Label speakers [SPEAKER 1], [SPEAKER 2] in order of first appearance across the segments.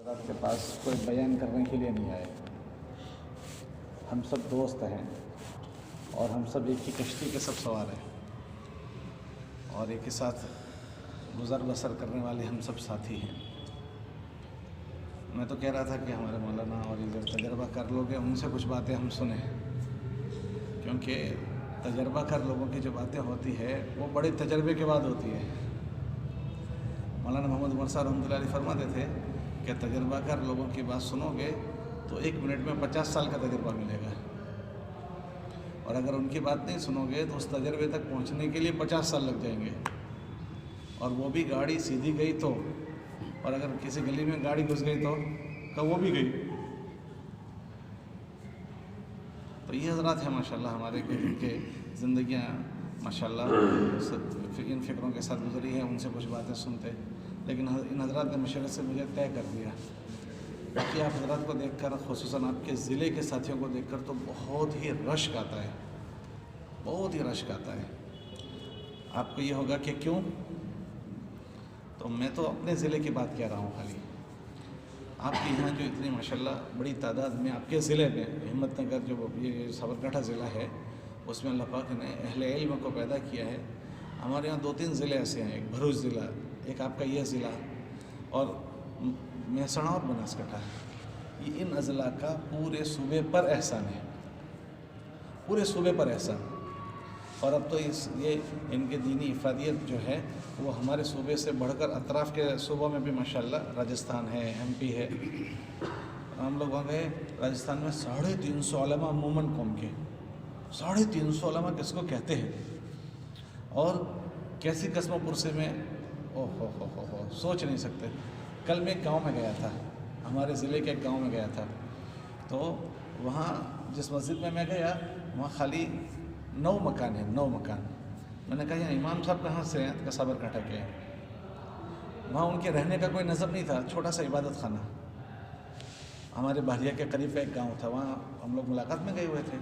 [SPEAKER 1] آپ کے پاس کوئی بیان کرنے کے لیے نہیں آئے. ہم سب دوست ہیں اور ہم سب ایک ہی کشتی کے سب سوار ہیں اور ایک ہی ساتھ گزر بسر کرنے والے ہم سب ساتھی ہیں. میں تو کہہ رہا تھا کہ ہمارے مولانا اور یہ جو تجربہ کر لوگ ہیں ان سے کچھ باتیں ہم سنیں، کیونکہ تجربہ کر لوگوں کی جو باتیں ہوتی ہے وہ بڑے تجربے کے بعد ہوتی ہے. مولانا محمد عمر صاحب رحمۃ اللہ علیہ فرماتے تھے کہ تجربہ کر لوگوں کی بات سنو گے تو 1 منٹ میں 50 سال کا تجربہ ملے گا، اور اگر ان کی بات نہیں سنو گے تو اس تجربے تک پہنچنے کے لیے 50 سال لگ جائیں گے. اور وہ بھی گاڑی سیدھی گئی تو، اور اگر کسی گلی میں گاڑی گھس گئی تو وہ بھی گئی. تو یہ حضرات ہیں ماشاءاللہ ہمارے جن کے زندگیاں ماشاءاللہ ان فکروں کے ساتھ گزری ہیں. ان سے کچھ باتیں سنتے، لیکن ان حضرات نے مشورے سے مجھے طے کر دیا کہ آپ حضرات کو دیکھ کر، خصوصاً آپ کے ضلع کے ساتھیوں کو دیکھ کر تو بہت ہی رشک آتا ہے، بہت ہی رشک آتا ہے. آپ کو یہ ہوگا کہ کیوں؟ تو میں تو اپنے ضلع کی بات کہہ رہا ہوں. خالی آپ کے یہاں جو اتنی ماشاءاللہ بڑی تعداد میں آپ کے ضلع میں، ہمت نگر جو یہ سابرکاٹھا ضلع ہے، اس میں اللہ پاک نے اہل علم کو پیدا کیا ہے. ہمارے یہاں 2-3 ضلع ایسے ہیں، ایک بھروچ ضلع، ایک آپ کا یہ ضلع، اور مہسانہ اور بناسکٹھا. یہ ان اضلاع کا پورے صوبے پر احسان ہے، پورے صوبے پر احسان. اور اب تو یہ ان کے دینی افادیت جو ہے وہ ہمارے صوبے سے بڑھ کر اطراف کے صوبوں میں بھی ماشاءاللہ، راجستھان ہے، MP ہے. ہم لوگ وہاں گئے راجستھان میں 350 علماء مومن قوم کے، 350 علماء کس کو کہتے ہیں، اور کیسی قسم و پرسے میں، ہو سوچ نہیں سکتے. کل میں ایک گاؤں میں گیا تھا، ہمارے ضلع کے ایک گاؤں میں گیا تھا، تو وہاں جس مسجد میں گیا وہاں خالی 9 مکان ہیں، 9 مکان. میں نے کہا یہ امام صاحب کہاں سے ہیں؟ کہ سابرکاٹھا کے ہیں. وہاں ان کے رہنے کا کوئی نظم نہیں تھا، چھوٹا سا عبادت خانہ. ہمارے بحریہ کے قریب کا ایک گاؤں تھا، وہاں ہم لوگ ملاقات میں گئے ہوئے تھے.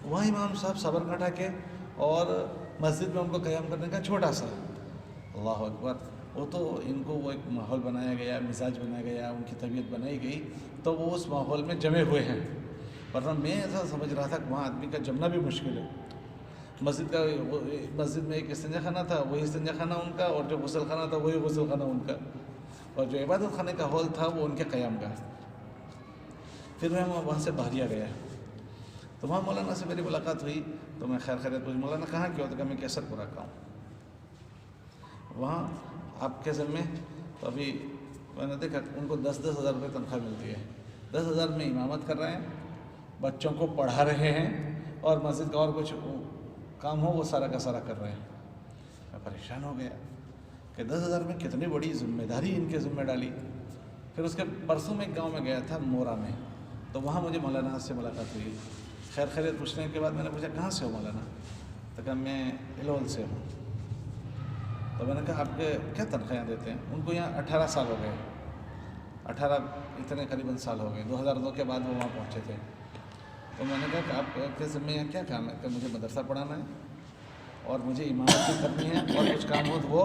[SPEAKER 1] وہاں امام صاحب سابرکاٹھا کے، اور مسجد میں ان کو قیام کرنے کا چھوٹا سا. اللہ اکبر. وہ تو ان کو وہ ایک ماحول بنایا گیا، مزاج بنایا گیا، ان کی طبیعت بنائی گئی تو وہ اس ماحول میں جمے ہوئے ہیں. ورنہ میں ایسا سمجھ رہا تھا کہ وہاں آدمی کا جمنا بھی مشکل ہے. مسجد میں ایک استنجا خانہ تھا، وہی استنجا خانہ ان کا، اور جو غسل خانہ تھا وہی غسل خانہ ان کا، اور جو عبادت خانے کا ہال تھا وہ ان کے قیام کا. پھر میں وہاں سے بحریہ گیا تو وہاں مولانا سے میری ملاقات ہوئی تو میں خیر خیریت پوچھی، مولانا کہاں کیا ہوتا؟ کہ میں کیسر پورہ کا ہوں. وہاں آپ کے ذمے تو ابھی میں نے دیکھا ان کو 10-10 ہزار روپے تنخواہ ملتی ہے. 10 ہزار میں امامت کر رہے ہیں، بچوں کو پڑھا رہے ہیں، اور مسجد کا اور کچھ کام ہو وہ سارا کا سارا کر رہے ہیں. میں پریشان ہو گیا کہ 10 ہزار میں کتنی بڑی ذمہ داری ان کے ذمہ ڈالی. پھر اس کے پرسوں میں ایک گاؤں میں گیا تھا، مورا میں، تو وہاں مجھے مولانا سے ملاقات ہوئی. خیر خیریت پوچھنے کے بعد میں نے پوچھا کہاں سے ہو مولانا؟ تو کہا میں الول سے ہوں. تو میں نے کہا آپ کے کیا تنخواہیں دیتے ہیں؟ ان کو یہاں 18 سال ہو گئے، 18 اتنے قریباً سال ہو گئے، 2002 کے بعد وہ وہاں پہنچے تھے. تو میں نے کہا کہ آپ کے ذمہ یہاں کیا کام ہے؟ کہ مجھے مدرسہ پڑھانا ہے اور مجھے امامت بھی کرنی ہے، اور کچھ کام ہو تو وہ،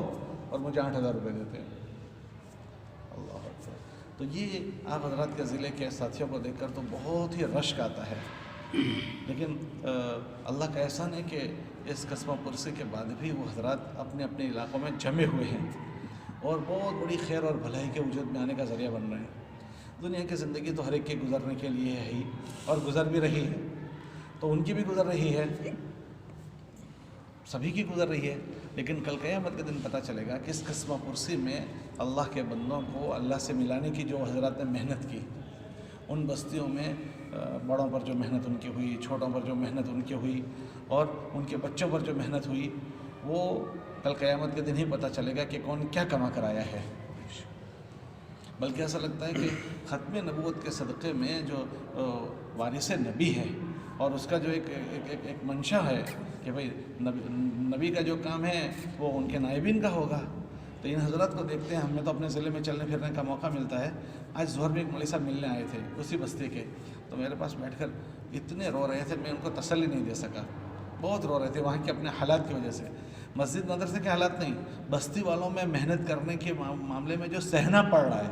[SPEAKER 1] اور مجھے 8,000 روپے دیتے ہیں. اللہ اکبر. تو یہ آپ حضرات کے ضلع کے ساتھیوں کو دیکھ کر تو بہت ہی رشک آتا ہے. لیکن اللہ کا احسان ہے کہ اس قسم پرسی کے بعد بھی وہ حضرات اپنے اپنے علاقوں میں جمے ہوئے ہیں اور بہت بڑی خیر اور بھلائی کے وجود میں آنے کا ذریعہ بن رہے ہیں. دنیا کی زندگی تو ہر ایک کے گزرنے کے لیے ہے ہی، اور گزر بھی رہی ہے. تو ان کی بھی گزر رہی ہے، سبھی کی گزر رہی ہے. لیکن کل قیامت کے دن پتہ چلے گا کہ اس قسم پرسی میں اللہ کے بندوں کو اللہ سے ملانے کی جو حضرات نے محنت کی، ان بستیوں میں بڑوں پر جو محنت ان کی ہوئی، چھوٹوں پر جو محنت ان کی ہوئی، اور ان کے بچوں پر جو محنت ہوئی، وہ کل قیامت کے دن ہی پتہ چلے گا کہ کون کیا کما کر آیا ہے. بلکہ ایسا لگتا ہے کہ ختم نبوت کے صدقے میں جو وارث نبی ہے اور اس کا جو ایک منشا ہے کہ بھئی نبی کا جو کام ہے وہ ان کے نائبین کا ہوگا. تو ان حضرات کو دیکھتے ہیں. ہمیں تو اپنے ضلع میں چلنے پھرنے کا موقع ملتا ہے. آج ظہر میں ایک مولوی صاحب ملنے آئے تھے اسی بستی کے، تو میرے پاس بیٹھ کر اتنے رو رہے تھے، میں ان کو تسلی نہیں دے سکا. بہت رو رہے تھے وہاں کے اپنے حالات کی وجہ سے. مسجد مدرسے کے حالات نہیں، بستی والوں میں محنت کرنے کے معاملے میں جو سہنا پڑ رہا ہے،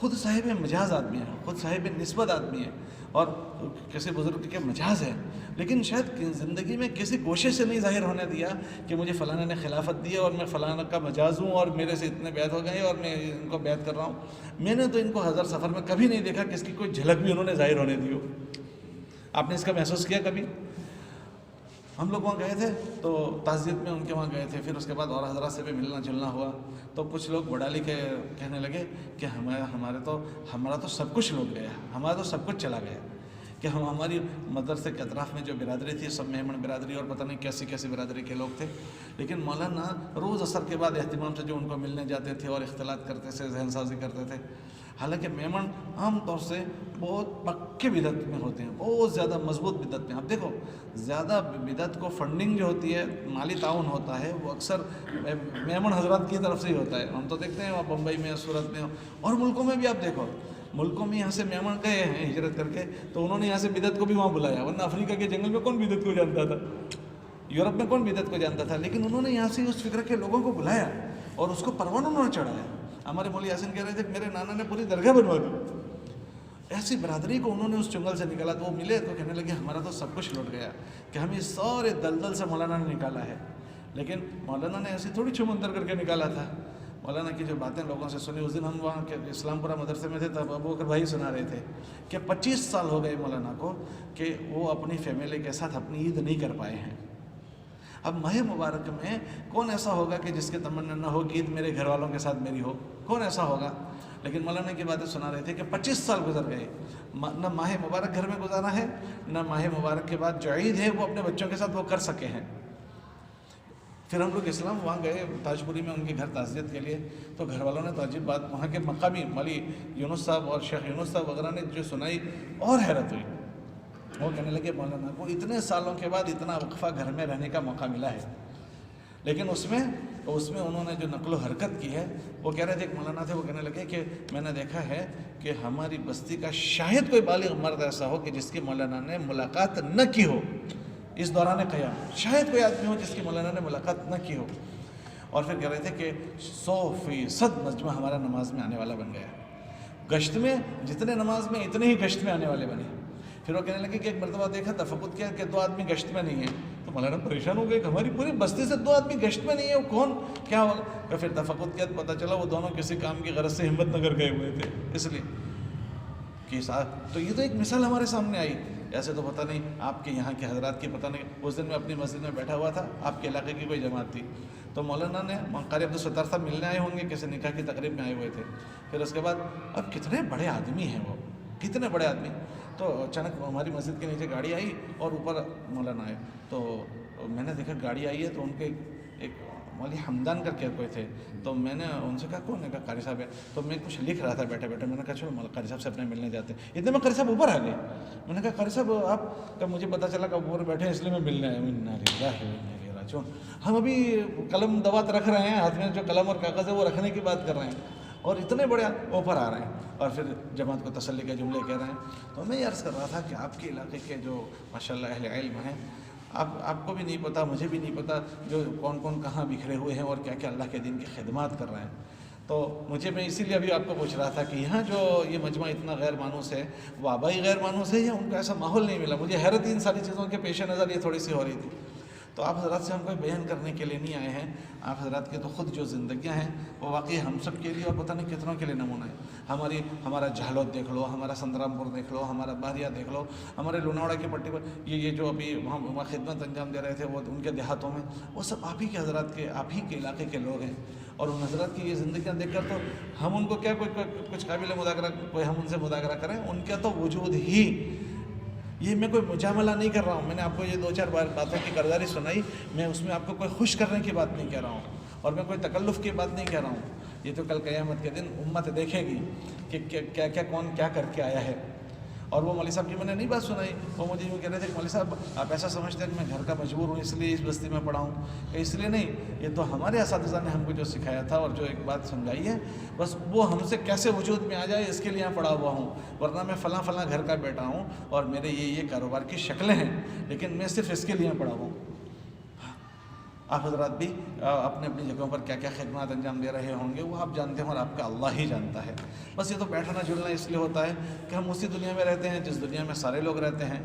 [SPEAKER 1] خود صاحب مجاز آدمی ہے، خود صاحب نسبت آدمی ہے اور کسی بزرگ کے مجاز ہے، لیکن شاید زندگی میں کسی کوشش سے نہیں ظاہر ہونے دیا کہ مجھے فلانا نے خلافت دی ہے اور میں فلانا کا مجاز ہوں اور میرے سے اتنے بیعت ہو گئے اور میں ان کو بیعت کر رہا ہوں۔ میں نے تو ان کو ہزار سفر میں کبھی نہیں دیکھا کہ اس کی کوئی جھلک بھی انہوں نے ظاہر ہونے دی ہو۔ آپ نے اس کا محسوس کیا کبھی؟ ہم لوگ وہاں گئے تھے تو تعزیت میں ان کے وہاں گئے تھے، پھر اس کے بعد اور حضرات سے بھی ملنا جلنا ہوا، تو کچھ لوگ بڑالی کے کہنے لگے کہ ہمارا تو سب کچھ لوٹ گیا، ہمارا تو سب کچھ چلا گیا، کہ ہماری مدرسے کے اطراف میں جو برادری تھی سب میمن برادری اور پتہ نہیں کیسی کیسی برادری کے لوگ تھے، لیکن مولانا روز عصر کے بعد اہتمام سے جو ان کو ملنے جاتے تھے اور اختلاط کرتے تھے، ذہن سازی کرتے تھے، حالانکہ میمن عام طور سے بہت پکے بدعت میں ہوتے ہیں، بہت زیادہ مضبوط بدعت میں۔ اب دیکھو زیادہ بدعت کو فنڈنگ جو ہوتی ہے، مالی تعاون ہوتا ہے، وہ اکثر میمن حضرات کی طرف سے ہی ہوتا ہے۔ ہم تو دیکھتے ہیں وہاں بمبئی میں، سورت میں اور ملکوں میں بھی، آپ دیکھو ملکوں میں یہاں سے میمن گئے ہیں ہجرت کر کے تو انہوں نے یہاں سے بدعت کو بھی وہاں بلایا، ورنہ افریقہ کے جنگل میں کون بدعت کو جانتا تھا، یورپ میں کون بدعت کو جانتا تھا، لیکن انہوں نے یہاں سے اس فکر کے لوگوں کو بلایا اور اس کو پروان انہوں نے چڑھایا۔ ہمارے مولوی یاسین کہہ رہے تھے کہ میرے نانا نے پوری درگاہ بنوا دی، ایسی برادری کو انہوں نے اس جنگل سے نکالا، تو وہ ملے تو کہنے لگے ہمارا تو سب کچھ لوٹ گیا کہ ہمیں سارے دلدل سے مولانا نے نکالا ہے، لیکن مولانا نے ایسی تھوڑی چھمندر کر کے نکالا تھا۔ مولانا کی جو باتیں لوگوں سے سنی، اس دن ہم وہاں کے اسلام پورہ مدرسے میں تھے، تب ابو بکر بھائی سنا رہے تھے کہ 25 سال ہو گئے مولانا کو کہ وہ اپنی فیملی کے ساتھ اپنی عید نہیں کر پائے ہیں۔ اب ماہ مبارک میں کون ایسا ہوگا کہ جس کے تمنا نہ ہو کہ عید میرے گھر والوں کے ساتھ میری ہو؟ کون ایسا ہوگا؟ لیکن مولانا کی باتیں سنا رہے تھے کہ 25 سال گزر گئے، نہ ماہ مبارک گھر میں گزارا ہے، نہ ماہ مبارک کے بعد جو عید ہے وہ اپنے بچوں کے ساتھ وہ کر سکے ہیں۔ پھر ہم لوگ اسلام وہاں گئے تاج پوری میں ان کے گھر تعزیت کے لیے، تو گھر والوں نے تو عجیب بات وہاں کے مقامی مولوی یونس صاحب اور شیخ یونس صاحب وغیرہ نے جو سنائی اور حیرت ہوئی۔ وہ کہنے لگے مولانا کو اتنے سالوں کے بعد اتنا وقفہ گھر میں رہنے کا موقع ملا ہے، لیکن اس میں انہوں نے جو نقل و حرکت کی ہے، وہ کہہ رہے تھے، ایک مولانا تھے، وہ کہنے لگے کہ میں نے دیکھا ہے کہ ہماری بستی کا شاید کوئی بالغ مرد ایسا ہو کہ جس کی مولانا نے ملاقات نہ کی ہو اس دوران قیام، شاید کوئی آدمی ہو جس کی مولانا نے ملاقات نہ کی ہو۔ اور پھر کہہ رہے تھے کہ 100% مجمع ہمارا نماز میں آنے والا بن گیا، گشت میں جتنے نماز میں اتنے ہی گشت میں آنے والے بنے۔ پھر وہ کہنے لگے کہ ایک مرتبہ دیکھا، تفقد کیا کہ 2 آدمی گشت میں نہیں ہیں، تو مولانا پریشان ہو گئے کہ ہماری پوری بستی سے 2 آدمی گشت میں نہیں ہے، وہ کون کیا ہوگا؟ کہ پھر تفقد کیا تو پتہ چلا وہ دونوں کسی کام کی غرض سے ہمت نگر گئے ہوئے تھے، اس لیے کہ تو یہ تو ایک مثال ہمارے سامنے آئی۔ ایسے تو پتہ نہیں آپ کے یہاں کے حضرات کی پتہ نہیں، اس دن میں اپنی مسجد میں بیٹھا ہوا تھا، آپ کے علاقے کی کوئی جماعت تھی، تو مولانا نے قاری عبدالستار صاحب ملنے آئے ہوں گے، کسی نکاح کی تقریب میں آئے ہوئے تھے۔ پھر اس کے بعد اب کتنے بڑے آدمی ہیں، وہ کتنے بڑے آدمی، تو اچانک ہماری مسجد کے نیچے گاڑی آئی اور اوپر مولانا آئے، تو میں نے دیکھا گاڑی آئی ہے تو ان کے ایک مولوی حمدان کر کے کوئی تھے، تو میں نے ان سے کہا کون ہے؟ کہا قاری صاحب ہے۔ تو میں کچھ لکھ رہا تھا بیٹھے بیٹھے، میں نے کہا چلو قاری صاحب سے اپنے ملنے جاتے ہیں۔ اتنے میں قاری صاحب اوپر آ گئے، میں نے کہا قاری صاحب آپ کا مجھے پتہ چلا کہ اوپر بیٹھے ہیں، اس لیے میں ملنے آیا ہوں۔ ہم ابھی قلم دوات رکھ رہے ہیں، ہاتھ میں جو قلم اور کاغذ ہے وہ رکھنے کی بات کر رہے ہیں، اور اتنے بڑے اوپر آ رہے ہیں اور پھر جماعت کو تسلی کے جملے کہہ رہے ہیں۔ تو میں یہ عرض کر رہا تھا کہ آپ کے علاقے کے جو ماشاءاللہ اہل علم ہیں، آپ کو بھی نہیں پتہ، مجھے بھی نہیں پتہ، جو کون کون کہاں بکھرے ہوئے ہیں اور کیا کیا اللہ کے دین کی خدمات کر رہے ہیں۔ تو میں اسی لیے ابھی آپ کو پوچھ رہا تھا کہ یہاں جو یہ مجمع اتنا غیر مانوس ہے، وہ آبائی غیر مانوس ہے یا ان کا ایسا ماحول نہیں ملا؟ مجھے حیرت ان ساری چیزوں کے پیش نظر یہ تھوڑی سی ہو رہی تھی۔ تو آپ حضرات سے ہم کوئی بیان کرنے کے لیے نہیں آئے ہیں، آپ حضرات کے تو خود جو زندگیاں ہیں وہ واقعی ہم سب کے لیے اور پتہ نہیں کتنوں کے لیے نمونہ ہے۔ ہمارا جہلوت دیکھ لو، ہمارا سندرام پور دیکھ لو، ہمارا باہریا دیکھ لو، ہمارے لوناوڑا کی پٹی پر یہ جو ابھی وہاں خدمت انجام دے رہے تھے وہ ان کے دیہاتوں میں، وہ سب آپ ہی کے حضرات کے، آپ ہی کے علاقے کے لوگ ہیں، اور ان حضرات کی یہ زندگیاں دیکھ کر تو ہم ان کو کیا کچھ قابل مذاکرہ، کوئی ہم ان سے مذاکرہ کریں؟ ان کا تو وجود ہی، یہ میں کوئی مجاملہ نہیں کر رہا ہوں، میں نے آپ کو یہ 2-4 باتوں کی کرداری سنائی، میں اس میں آپ کو کوئی خوش کرنے کی بات نہیں کہہ رہا ہوں، اور میں کوئی تکلف کی بات نہیں کہہ رہا ہوں۔ یہ تو کل قیامت کے دن امت دیکھے گی کہ کیا کیا کون کیا کر کے آیا ہے۔ اور وہ مولوی صاحب کی میں نے نہیں بات سنائی، وہ مجھے یوں کہہ رہے تھے کہ مولوی صاحب آپ ایسا سمجھتے ہیں کہ میں گھر کا مجبور ہوں اس لیے اس بستی میں پڑھا ہوں، کہ اس لیے نہیں، یہ تو ہمارے اساتذہ نے ہم کو جو سکھایا تھا اور جو ایک بات سمجھائی ہے، بس وہ ہم سے کیسے وجود میں آ جائے اس کے لیے یہاں پڑھا ہوا ہوں، ورنہ میں فلاں گھر کا بیٹا ہوں اور میرے یہ کاروبار کی شکلیں ہیں، لیکن میں صرف اس کے لیے پڑھا ہوں۔ آپ حضرات بھی اپنے اپنی جگہوں پر کیا کیا خدمات انجام دے رہے ہوں گے وہ آپ جانتے ہیں اور آپ کا اللہ ہی جانتا ہے. بس یہ تو بیٹھنا جلنا اس لیے ہوتا ہے کہ ہم اسی دنیا میں رہتے ہیں جس دنیا میں سارے لوگ رہتے ہیں،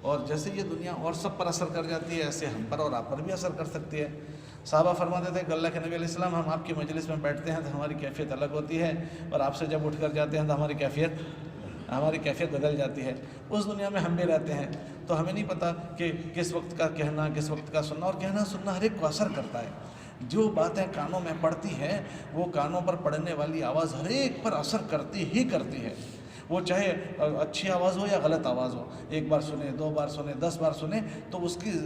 [SPEAKER 1] اور جیسے یہ دنیا اور سب پر اثر کر جاتی ہے ایسے ہم پر اور آپ پر بھی اثر کر سکتی ہے. صحابہ فرماتے تھے کہ اللہ کے نبی علیہ السلام ہم آپ کی مجلس میں بیٹھتے ہیں تو ہماری کیفیت الگ ہوتی ہے، اور آپ سے جب اٹھ کر جاتے ہیں تو ہماری کیفیت بدل جاتی ہے. اس دنیا میں ہم بھی رہتے ہیں تو ہمیں نہیں پتہ کہ کس وقت کا کہنا کس وقت کا سننا، اور کہنا سننا ہر ایک کو اثر کرتا ہے. جو باتیں کانوں میں پڑتی ہیں وہ کانوں پر پڑنے والی آواز ہر ایک پر اثر کرتی ہی کرتی ہے، وہ چاہے اچھی آواز ہو یا غلط آواز ہو. ایک بار سنے، 2 بار سنے، 10 بار سنے تو اس کی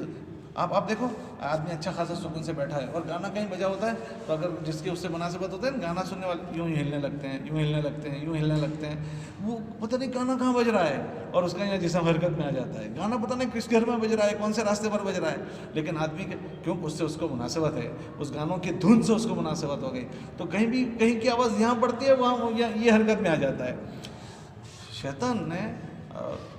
[SPEAKER 1] آپ دیکھو آدمی اچھا خاصا سکون سے بیٹھا ہے اور گانا کہیں بجا ہوتا ہے تو اگر جس کی اس سے مناسبت ہوتا ہے نا، گانا سننے والے یوں ہی ہلنے لگتے ہیں، یوں ہلنے لگتے ہیں، یوں ہلنے لگتے ہیں. وہ پتہ نہیں گانا کہاں بج رہا ہے اور اس کا یہاں جسم حرکت میں آ جاتا ہے. گانا پتہ نہیں کس گھر میں بج رہا ہے، کون سے راستے پر بج رہا ہے، لیکن آدمی کے کیوں اس سے اس کو مناسبت ہے، اس گانوں کی دھن سے اس کو مناسبت ہو گئی تو کہیں کی آواز یہاں پڑتی ہے وہاں یہ حرکت میں آ جاتا ہے. شیطان نے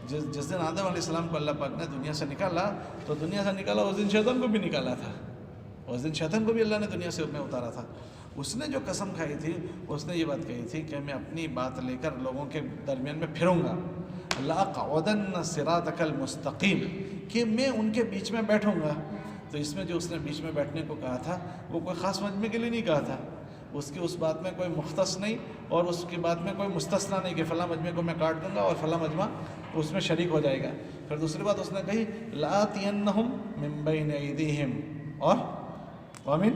[SPEAKER 1] جس دن آدم علیہ السلام کو اللہ پاک نے دنیا سے نکالا تو دنیا سے نکالا اس دن شیطان کو بھی نکالا تھا. اس دن شیطان کو بھی اللہ نے دنیا سے میں اتارا تھا. اس نے جو قسم کھائی تھی اس نے یہ بات کہی تھی کہ میں اپنی بات لے کر لوگوں کے درمیان میں پھروں گا، لَأَقْعُدَنَّ صِرَاطَكَ الْمُسْتَقِيمَ، کہ میں ان کے بیچ میں بیٹھوں گا. تو اس میں جو اس نے بیچ میں بیٹھنے کو کہا تھا وہ کوئی خاص مجمع کے لیے نہیں کہا تھا. اس کی اس بات میں کوئی مختص نہیں اور اس کی بات میں کوئی مستثنا نہیں کہ فلاں مجمع کو میں کاٹ دوں گا اور فلاں مجمع اس میں شریک ہو جائے گا. پھر دوسری بات اس نے کہی لَآتِيَنَّهُمْ مِن بَيْنِ أَيْدِيهِمْ اور وَمِن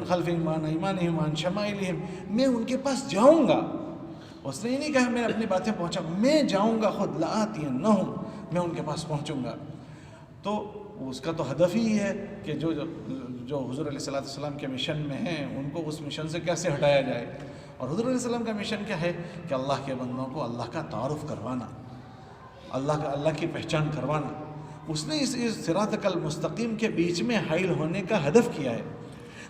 [SPEAKER 1] خَلْفِهِمْ وَعَنْ أَيْمَانِهِمْ وَعَنْ شَمَائِلِهِمْ، میں ان کے پاس جاؤں گا. اس نے یہ نہیں کہا میں اپنی باتیں پہنچا، میں جاؤں گا خود، لَآتِيَنَّهُمْ، میں ان کے پاس پہنچوں گا. تو اس کا تو ہدف ہی ہے کہ جو حضور علیہ السلام کے مشن میں ہیں ان کو اس مشن سے کیسے ہٹایا جائے. اور حضور علیہ السلام کا مشن کیا ہے کہ اللہ کے بندوں کو اللہ کا تعارف کروانا، اللہ کی پہچان کروانا. اس نے اس صراط المستقیم کے بیچ میں حائل ہونے کا ہدف کیا ہے.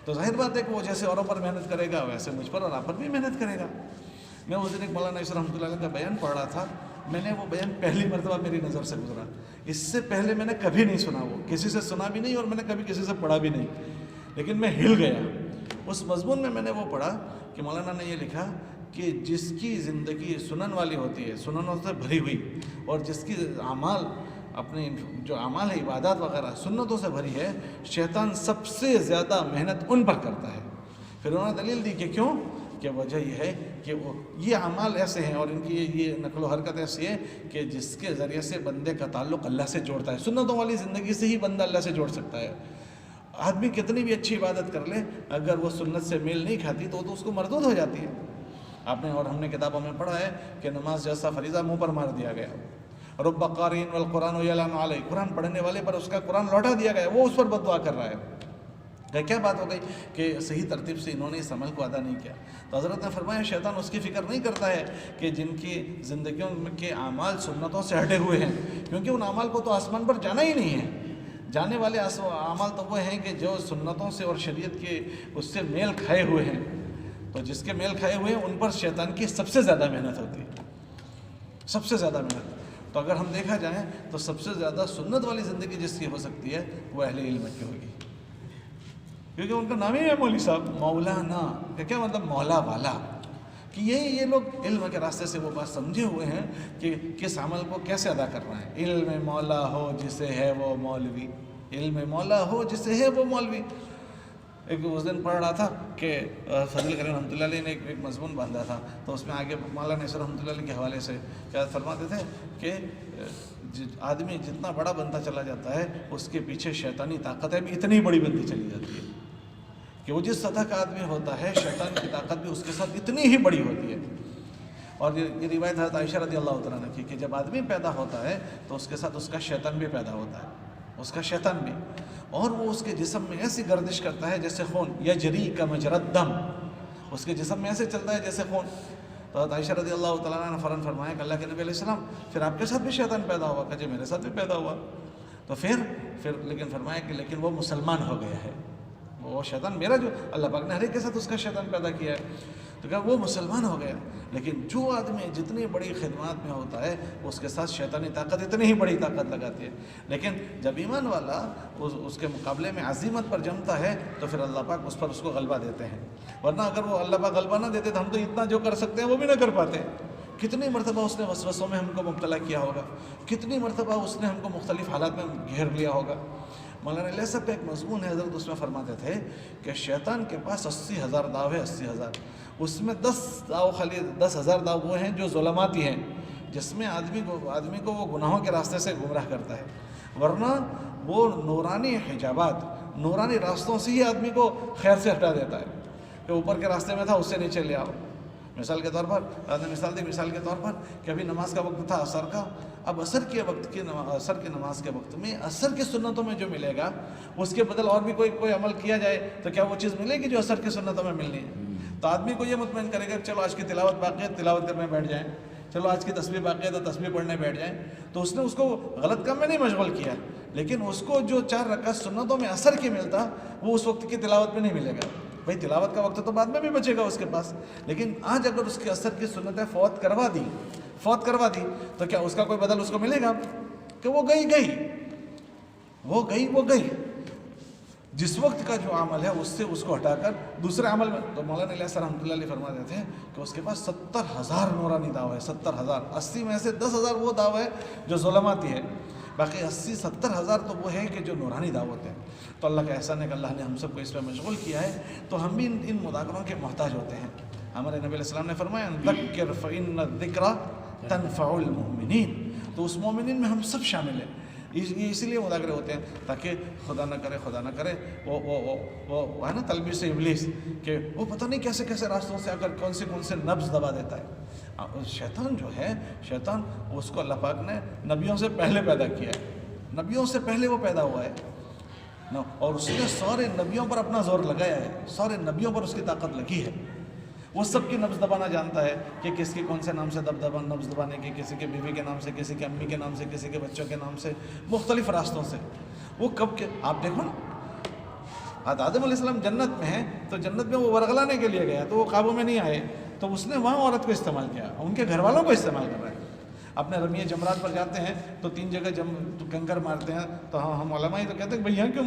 [SPEAKER 1] تو ظاہر بات ہے کہ وہ جیسے اوروں پر محنت کرے گا ویسے مجھ پر اور آپ پر بھی محنت کرے گا. میں اس دن ایک مولانا عیسیٰ رحمۃ اللہ علیہ کا بیان پڑھ رہا تھا. میں نے وہ بیان پہلی مرتبہ میری نظر سے گزرا. اس سے پہلے میں نے کبھی نہیں سنا، وہ کسی سے سنا بھی نہیں اور میں نے کبھی کسی سے پڑھا بھی نہیں، لیکن میں ہل گیا. اس مضمون میں نے وہ پڑھا کہ مولانا نے یہ لکھا کہ جس کی زندگی سنن والی ہوتی ہے، سننوں سے بھری ہوئی، اور جس کی اعمال اپنے جو اعمال ہے عبادات وغیرہ سنتوں سے بھری ہے، شیطان سب سے زیادہ محنت ان پر کرتا ہے. پھر انہوں نے دلیل دی کہ کیوں، کہ وجہ یہ ہے کہ وہ یہ اعمال ایسے ہیں اور ان کی یہ نقل و حرکت ایسی ہے کہ جس کے ذریعے سے بندے کا تعلق اللہ سے جوڑتا ہے. سنتوں والی زندگی سے ہی بندہ اللہ سے جوڑ سکتا ہے. آدمی کتنی بھی اچھی عبادت کر لے اگر وہ سنت سے میل نہیں کھاتی تو اس کو مردود ہو جاتی ہے. آپ نے اور ہم نے کتابوں میں پڑھا ہے کہ نماز جیسا فریضہ منہ پر مار دیا گیا. رب قارئ والقرآن یلعن علیہ، قرآن پڑھنے والے پر اس کا قرآن لوٹا دیا گیا، وہ اس پر بد دعا کر رہا ہے. کیا بات ہو گئی کہ صحیح ترتیب سے انہوں نے اس عمل کو ادا نہیں کیا. تو حضرت نے فرمایا شیطان اس کی فکر نہیں کرتا ہے کہ جن کی زندگیوں کے اعمال سنتوں سے ہٹے ہوئے ہیں، کیونکہ ان اعمال کو تو آسمان پر جانا ہی نہیں ہے. جانے والے اعمال تو وہ ہیں کہ جو سنتوں سے اور شریعت کے اس سے میل کھائے ہوئے ہیں. تو جس کے میل کھائے ہوئے ہیں ان پر شیطان کی سب سے زیادہ محنت ہوتی ہے، سب سے زیادہ محنت. تو اگر ہم دیکھا جائیں تو سب سے زیادہ سنت والی زندگی جس کی ہو سکتی ہے وہ اہل علم کی ہوگی، کیونکہ ان کا نام ہی ہے مولوی صاحب. مولانا کا کیا مطلب؟ مولا والا. کہ یہ لوگ علم کے راستے سے وہ بات سمجھے ہوئے ہیں کہ کس عمل کو کیسے ادا کرنا ہے. علم مولا ہو جسے ہے وہ مولوی، علم مولا ہو جسے ہے وہ مولوی. ایک اس دن پڑھ رہا تھا کہ فضل کریم رحمۃ اللہ علیہ نے ایک مضمون باندھا تھا، تو اس میں آگے مولانا عیسیٰ رحمۃ اللہ علیہ کے حوالے سے کیا فرماتے تھے کہ آدمی جتنا بڑا بنتا چلا جاتا ہے اس کے پیچھے شیطانی طاقتیں بھی اتنی بڑی بنتی چلی جاتی ہے کہ وہ جس سطح کا آدمی ہوتا ہے شیطان کی طاقت بھی اس کے ساتھ اتنی ہی بڑی ہوتی ہے. اور یہ روایت حضرت عائشہ رضی اللہ تعالیٰ عنہ کی کہ جب آدمی پیدا ہوتا ہے تو اس کے ساتھ اس کا شیطان بھی پیدا ہوتا ہے، اس کا شیطان بھی، اور وہ اس کے جسم میں ایسی گردش کرتا ہے جیسے خون، یجری کا مجرد دم، اس کے جسم میں ایسے چلتا ہے جیسے خون. تو حضرت عائشہ رضی اللہ تعالیٰ عنہ نے فرمایا کہ اللہ کے نبی علیہ السلام پھر آپ کے ساتھ بھی شیطان پیدا ہوا؟ کہ جی میرے ساتھ بھی پیدا ہوا. تو پھر لیکن فرمایا کہ لیکن وہ مسلمان ہو گیا ہے، وہ شیطان میرا جو اللہ پاک نے ہر ایک کے ساتھ اس کا شیطان پیدا کیا ہے. تو کہا وہ مسلمان ہو گیا. لیکن جو آدمی جتنی بڑی خدمات میں ہوتا ہے اس کے ساتھ شیطانی طاقت اتنی ہی بڑی طاقت لگاتی ہے. لیکن جب ایمان والا اس کے مقابلے میں عزیمت پر جمتا ہے تو پھر اللہ پاک اس پر اس کو غلبہ دیتے ہیں. ورنہ اگر وہ اللہ پاک غلبہ نہ دیتے تو ہم تو اتنا جو کر سکتے ہیں وہ بھی نہ کر پاتے. کتنی مرتبہ اس نے وسوسوں میں ہم کو مبتلا کیا ہوگا, کتنی مرتبہ اس نے ہم کو مختلف حالات میں گھیر لیا ہوگا. مولانا علیہ صاحب کا ایک مضمون ہے, حضرت اس میں فرماتے تھے کہ شیطان کے پاس 80,000 داؤ ہے, 80,000. اس میں 10,000 داؤ وہ ہیں جو ظلماتی ہیں, جس میں آدمی کو وہ گناہوں کے راستے سے گمراہ کرتا ہے. ورنہ وہ نورانی حجابات, نورانی راستوں سے ہی آدمی کو خیر سے ہٹا دیتا ہے. کہ اوپر کے راستے میں تھا اس سے نیچے لے آؤ. مثال کے طور پر مثال کے طور پر کہ ابھی نماز کا وقت تھا عصر کا, اب عصر کی نماز کے وقت میں عصر کی سنتوں میں جو ملے گا اس کے بدل اور بھی کوئی عمل کیا جائے تو کیا وہ چیز ملے گی جو عصر کی سنتوں میں ملنی ہے؟ تو آدمی کو یہ مطمئن کرے گا چلو آج کی تلاوت باقی ہے, تلاوت کرنے بیٹھ جائیں, چلو آج کی تسبیح باقی ہے تو تسبیح پڑھنے بیٹھ جائیں. تو اس نے اس کو غلط کام میں نہیں مشغول کیا, لیکن اس کو جو 4 رکعت سنتوں میں عصر کی ملتا وہ اس وقت کی تلاوت میں نہیں ملے گا. بھائی تلاوت کا وقت تو بعد میں بھی بچے گا اس کے پاس, لیکن آج اگر اس کے عصر کی سنتیں فوت کروا دی تو کیا اس کا کوئی بدل اس کو ملے گا؟ کہ وہ گئی. جس وقت کا جو عمل ہے اس سے اس کو ہٹا کر دوسرے عمل میں. تو مولانا علیہ السلام رحمۃ اللہ علیہ فرما دیتے ہیں کہ اس کے پاس 70,000 نورانی دعوت ہے, 70,000. 80 میں سے 10,000 وہ دعوت ہے جو ظلماتی ہے, باقی 70,000 تو وہ ہے کہ جو نورانی دعوت ہے. تو اللہ کا احسان ہے کہ اللہ نے ہم سب کو اس پہ مشغول کیا ہے, تو ہم بھی ان مذاکروں کے محتاج ہوتے ہیں. ہمارے نبی علیہ السلام نے فرمایا ذکر فإن الذکر تنفع المؤمنین. تو اس مومنین میں ہم سب شامل ہیں. اسی لیے مذاکرے ہوتے ہیں تاکہ خدا نہ کرے وہ ہے نا تلبیس ابلیس کہ وہ پتہ نہیں کیسے راستوں سے اگر کون سے نبض دبا دیتا ہے. شیطان جو ہے, شیطان اس کو اللہ پاک نے نبیوں سے پہلے پیدا کیا ہے, نبیوں سے پہلے وہ پیدا ہوا ہے, اور اس نے سارے نبیوں پر اپنا زور لگایا ہے, سارے نبیوں پر اس کی طاقت لگی ہے. وہ سب کی نبض دبانا جانتا ہے کہ کس کی کون سے نام سے نبض دبانے کی, کسی کے بیوی کے نام سے, کسی کے امی کے نام سے, کسی کے بچوں کے نام سے, مختلف راستوں سے. وہ کب کے آپ دیکھو نا, آدم علیہ السلام جنت میں ہیں تو جنت میں وہ ورغلانے کے لیے گیا تو وہ قابو میں نہیں آئے, تو اس نے وہاں عورت کو استعمال کیا, ان کے گھر والوں کو استعمال کر رہا ہے. اپنے رمیہ جمرات پر جاتے ہیں تو 3 جگہ کنکر مارتے ہیں, تو ہم علماء ہی تو کہتے ہیں کہ بھئی یہاں کیوں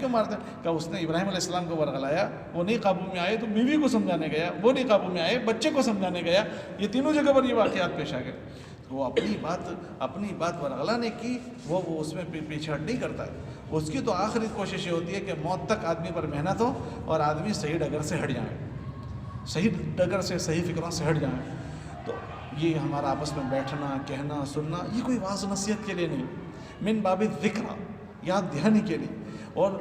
[SPEAKER 1] مارتے ہیں, کہ اس نے ابراہیم علیہ السلام کو ورغلایا, وہ نہیں قابو میں آئے تو بیوی کو سمجھانے گیا, وہ نہیں قابو میں آئے, بچے کو سمجھانے گیا. یہ تینوں جگہ پر یہ واقعات پیش آ گئے. وہ اپنی بات ورغلانے کی وہ اس میں پیچھے ہٹ نہیں کرتا ہے. اس کی تو آخری کوشش یہ ہوتی ہے کہ موت تک آدمی پر محنت ہو اور آدمی صحیح ڈگر سے ہٹ جائیں, صحیح فکروں سے ہٹ جائیں. تو یہ ہمارا آپس میں بیٹھنا, کہنا, سننا, یہ کوئی واعظ نصیحت کے لیے نہیں, من باب ذکر, یاد دہانی کے لیے. اور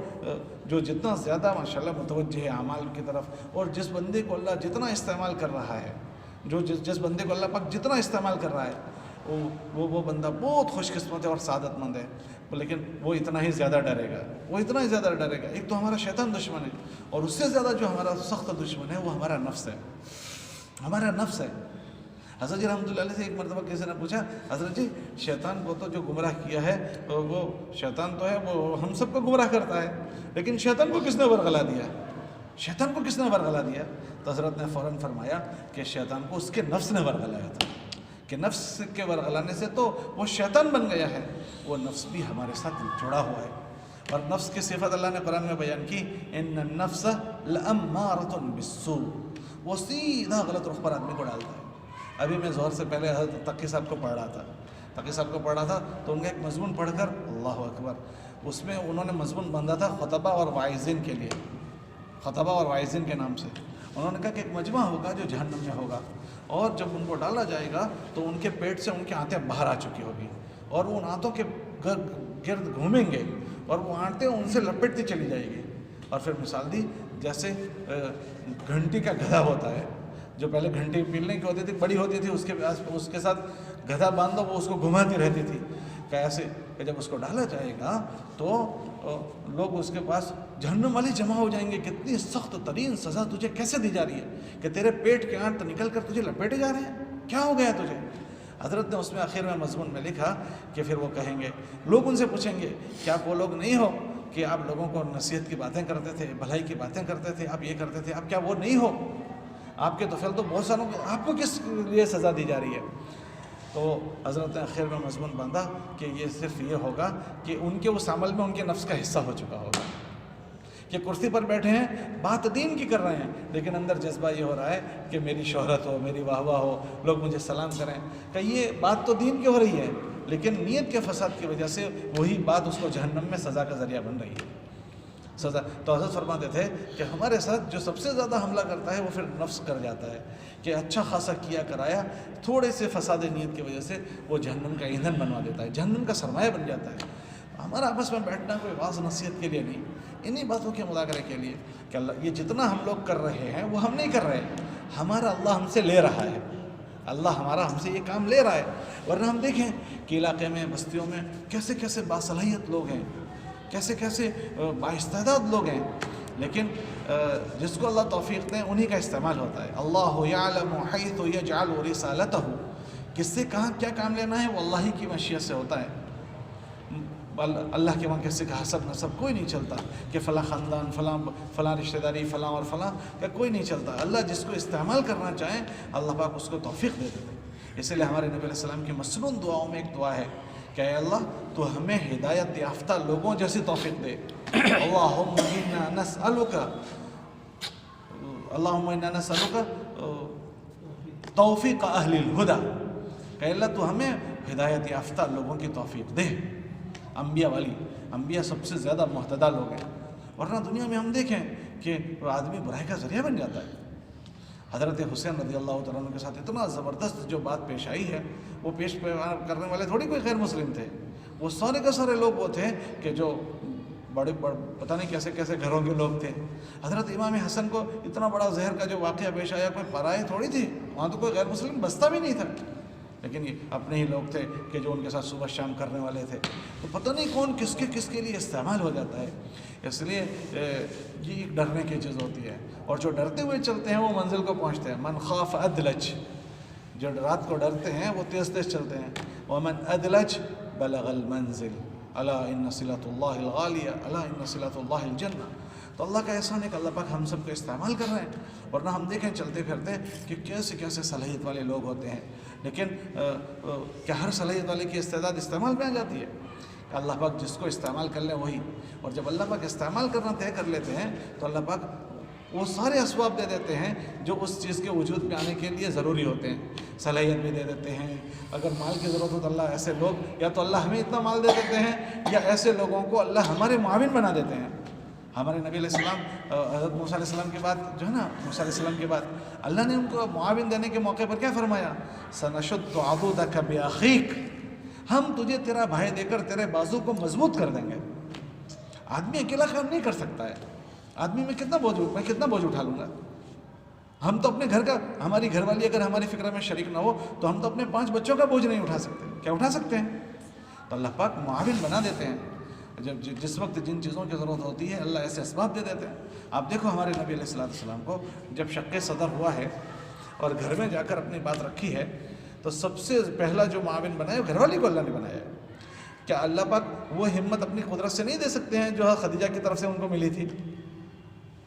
[SPEAKER 1] جو جتنا زیادہ ماشاءاللہ متوجہ ہے اعمال کی طرف, اور جس بندے کو اللہ جتنا استعمال کر رہا ہے, جس بندے کو اللہ پاک جتنا استعمال کر رہا ہے وہ بندہ بہت خوش قسمت ہے اور سعادت مند ہے. لیکن وہ اتنا ہی زیادہ ڈرے گا. ایک تو ہمارا شیطان دشمن ہے, اور اس سے زیادہ جو ہمارا سخت دشمن ہے وہ ہمارا نفس ہے. حضرت جی رحمۃ اللہ علیہ سے ایک مرتبہ کسی نے پوچھا, حضرت جی شیطان کو تو جو گمراہ کیا ہے وہ شیطان تو ہے, وہ ہم سب کو گمراہ کرتا ہے, لیکن شیطان کو کس نے ورغلا دیا؟ تو حضرت نے فوراً فرمایا کہ شیطان کو اس کے نفس نے ورغلایا تھا, کہ نفس کے ورغلانے سے تو وہ شیطان بن گیا ہے. وہ نفس بھی ہمارے ساتھ جڑا ہوا ہے, اور نفس کی صفت اللہ نے قرآن میں بیان کی, ان النفس لامارۃ بالسوء, وہ سیدھا غلط رخ پر آدمی کو ڈالتا ہے. ابھی میں ظہر سے پہلے حضرت تقی صاحب کو پڑھ رہا تھا تو ان کا ایک مضمون پڑھ کر اللہ اکبر, اس میں انہوں نے مضمون باندھا تھا خطبہ اور واعظین کے لیے, خطبہ اور واعظین کے نام سے. انہوں نے کہا کہ ایک مجمع ہوگا جو جہنم میں ہوگا, اور جب ان کو ڈالا جائے گا تو ان کے پیٹ سے ان کی آنتیں باہر آ چکی ہوگی, اور وہ ان آنتوں کے گرد گھومیں گے, اور وہ آنتیں ان سے لپٹتی چلی جائے گی. اور پھر مثال دی جیسے گھنٹی کا گدھا ہوتا ہے, جو پہلے گھنٹی پیلنے کی ہوتی تھی, بڑی ہوتی تھی, اس کے ساتھ گدھا باندھو, وہ اس کو گھماتی رہتی تھی. کہ ایسے کہ جب اس کو ڈالا جائے گا تو لوگ اس کے پاس جہنم والے جمع ہو جائیں گے, کتنی سخت ترین سزا تجھے کیسے دی جا رہی ہے کہ تیرے پیٹ کے آنت نکل کر تجھے لپیٹے جا رہے ہیں, کیا ہو گیا تجھے؟ حضرت نے اس میں آخر میں مضمون میں لکھا کہ پھر وہ کہیں گے, لوگ ان سے پوچھیں گے کیا آپ وہ لوگ نہیں ہو کہ آپ لوگوں کو نصیحت کی باتیں کرتے تھے, بھلائی کی باتیں کرتے تھے, آپ یہ کرتے تھے, آپ کیا وہ نہیں ہو؟ آپ کے طفیل تو بہت ساروں کو، آپ کو کس لیے سزا دی جا رہی ہے؟ تو حضرت نے آخر میں مضمون باندھا کہ یہ صرف یہ ہوگا کہ ان کے اس عمل میں ان کے نفس کا حصہ ہو چکا ہوگا، کہ کرسی پر بیٹھے ہیں، بات دین کی کر رہے ہیں، لیکن اندر جذبہ یہ ہو رہا ہے کہ میری شہرت ہو، میری واہ واہ ہو، لوگ مجھے سلام کریں، کہ یہ بات تو دین کی ہو رہی ہے، لیکن نیت کے فساد کی وجہ سے وہی بات اس کو جہنم میں سزا کا ذریعہ بن رہی ہے۔ سزا تو حضرت فرماتے تھے کہ ہمارے ساتھ جو سب سے زیادہ حملہ کرتا ہے وہ پھر نفس کر جاتا ہے، کہ اچھا خاصا کیا کرایا، تھوڑے سے فساد نیت کی وجہ سے وہ جہنم کا ایندھن بنوا دیتا ہے، جہنم کا سرمایہ بن جاتا ہے۔ ہمارا آپس میں بیٹھنا کوئی واعظ نصیحت کے لیے نہیں، انہی باتوں کے مذاکرے کے لیے کہ اللہ یہ جتنا ہم لوگ کر رہے ہیں وہ ہم نہیں کر رہے، ہمارا اللہ ہم سے لے رہا ہے، اللہ ہمارا ہم سے یہ کام لے رہا ہے۔ ورنہ ہم دیکھیں کہ علاقے میں، بستیوں میں کیسے کیسے باصلاحیت لوگ ہیں، کیسے کیسے بااستعداد لوگ ہیں، لیکن جس کو اللہ توفیق دیں انہی کا استعمال ہوتا ہے۔ اللہ یعلم حیث یجعل رسالتہ، کس سے کہاں کیا کام لینا ہے وہ اللہ ہی کی مشیت سے ہوتا ہے۔ اللہ کے وہاں کسی کا حسب نسب کوئی نہیں چلتا کہ فلاں خاندان، فلاں رشتہ داری، فلاں اور فلاں کا کوئی نہیں چلتا۔ اللہ جس کو استعمال کرنا چاہیں اللہ پاک اس کو توفیق دے دیتے ہیں۔ اس لیے ہمارے نبی علیہ السلام کی مسنون دعاؤں میں ایک دعا ہے کہ اے اللہ تو ہمیں ہدایت یافتہ لوگوں جیسی توفیق دے۔ اللہم انا نسألک توفیق اہل الہدی، کہ اللہ تو ہمیں ہدایت یافتہ لوگوں کی توفیق دے، انبیاء والی۔ انبیاء سب سے زیادہ مہتدی لوگ ہیں، ورنہ دنیا میں ہم دیکھیں کہ آدمی برائی کا ذریعہ بن جاتا ہے۔ حضرت حسین رضی اللہ تعالیٰ عنہ کے ساتھ اتنا زبردست جو بات پیش آئی ہے، وہ پیش کرنے والے تھوڑی کوئی غیر مسلم تھے، وہ سارے کے سارے لوگ وہ تھے کہ جو بڑے پتہ نہیں کیسے کیسے گھروں کے لوگ تھے۔ حضرت امام حسن کو اتنا بڑا زہر کا جو واقعہ پیش آیا، کوئی پرائے تھوڑی تھی، وہاں تو کوئی غیر مسلم بستا بھی نہیں تھا، لیکن یہ اپنے ہی لوگ تھے کہ جو ان کے ساتھ صبح شام کرنے والے تھے۔ تو پتہ نہیں کون کس کے لیے استعمال ہو جاتا ہے۔ اس لیے یہ ایک ڈرنے کی چیز ہوتی ہے، اور جو ڈرتے ہوئے چلتے ہیں وہ منزل کو پہنچتے ہیں۔ من خاف ادلج، جو رات کو ڈرتے ہیں وہ تیز تیز چلتے ہیں۔ ومن ادلج بلغ المنزل، الا ان صلۃ اللہ الغالیہ، الا ان صلۃ اللہ الجنہ۔ تو اللہ کا احسان ہے کہ اللہ پاک ہم سب کو استعمال کر رہے ہیں، ورنہ ہم دیکھیں چلتے پھرتے کہ کیسے کیسے صلاحیت والے لوگ ہوتے ہیں، لیکن کیا ہر صلاحیت والے کی استعداد استعمال میں آ جاتی ہے؟ کہ اللہ پاک جس کو استعمال کر لیں وہی، اور جب اللہ پاک استعمال کرنا طے کر لیتے ہیں تو اللہ پاک وہ سارے اسباب دے دیتے ہیں جو اس چیز کے وجود میں آنے کے لیے ضروری ہوتے ہیں۔ صلاحیت بھی دے دیتے ہیں، اگر مال کی ضرورت ہو تو اللہ ایسے لوگ، یا تو اللہ ہمیں اتنا مال دے دیتے ہیں، یا ایسے لوگوں کو اللہ ہمارے معاون بنا دیتے ہیں۔ ہمارے نبی علیہ السلام، حضرت موسیٰ علیہ السلام کے بعد جو ہے نا، موسیٰ علیہ السلام کے بعد اللہ نے ان کو معاون دینے کے موقع پر کیا فرمایا؟ سنشد عضدک بأخیک، ہم تجھے تیرا بھائی دے کر تیرے بازو کو مضبوط کر دیں گے۔ آدمی اکیلا کام نہیں کر سکتا ہے، آدمی میں کتنا بوجھ اٹھا لوں گا؟ ہم تو اپنے گھر کا، ہماری گھر والی اگر ہماری فکر میں شریک نہ ہو تو ہم تو اپنے 5 بچوں کا بوجھ نہیں اٹھا سکتے، کیا اٹھا سکتے ہیں؟ تو اللہ پاک معاون بنا دیتے ہیں، جس وقت جن چیزوں کی ضرورت ہوتی ہے اللہ ایسے اسباب دے دیتے ہیں۔ آپ دیکھو ہمارے نبی علیہ السلام کو جب شق صدر ہوا ہے اور گھر میں جا کر اپنی بات رکھی ہے، تو سب سے پہلا جو معاون بنایا گھر والی کو اللہ نے بنایا ہے۔ کیا اللہ پاک وہ ہمت اپنی قدرت سے نہیں دے سکتے ہیں جو خدیجہ کی طرف سے ان کو ملی تھی؟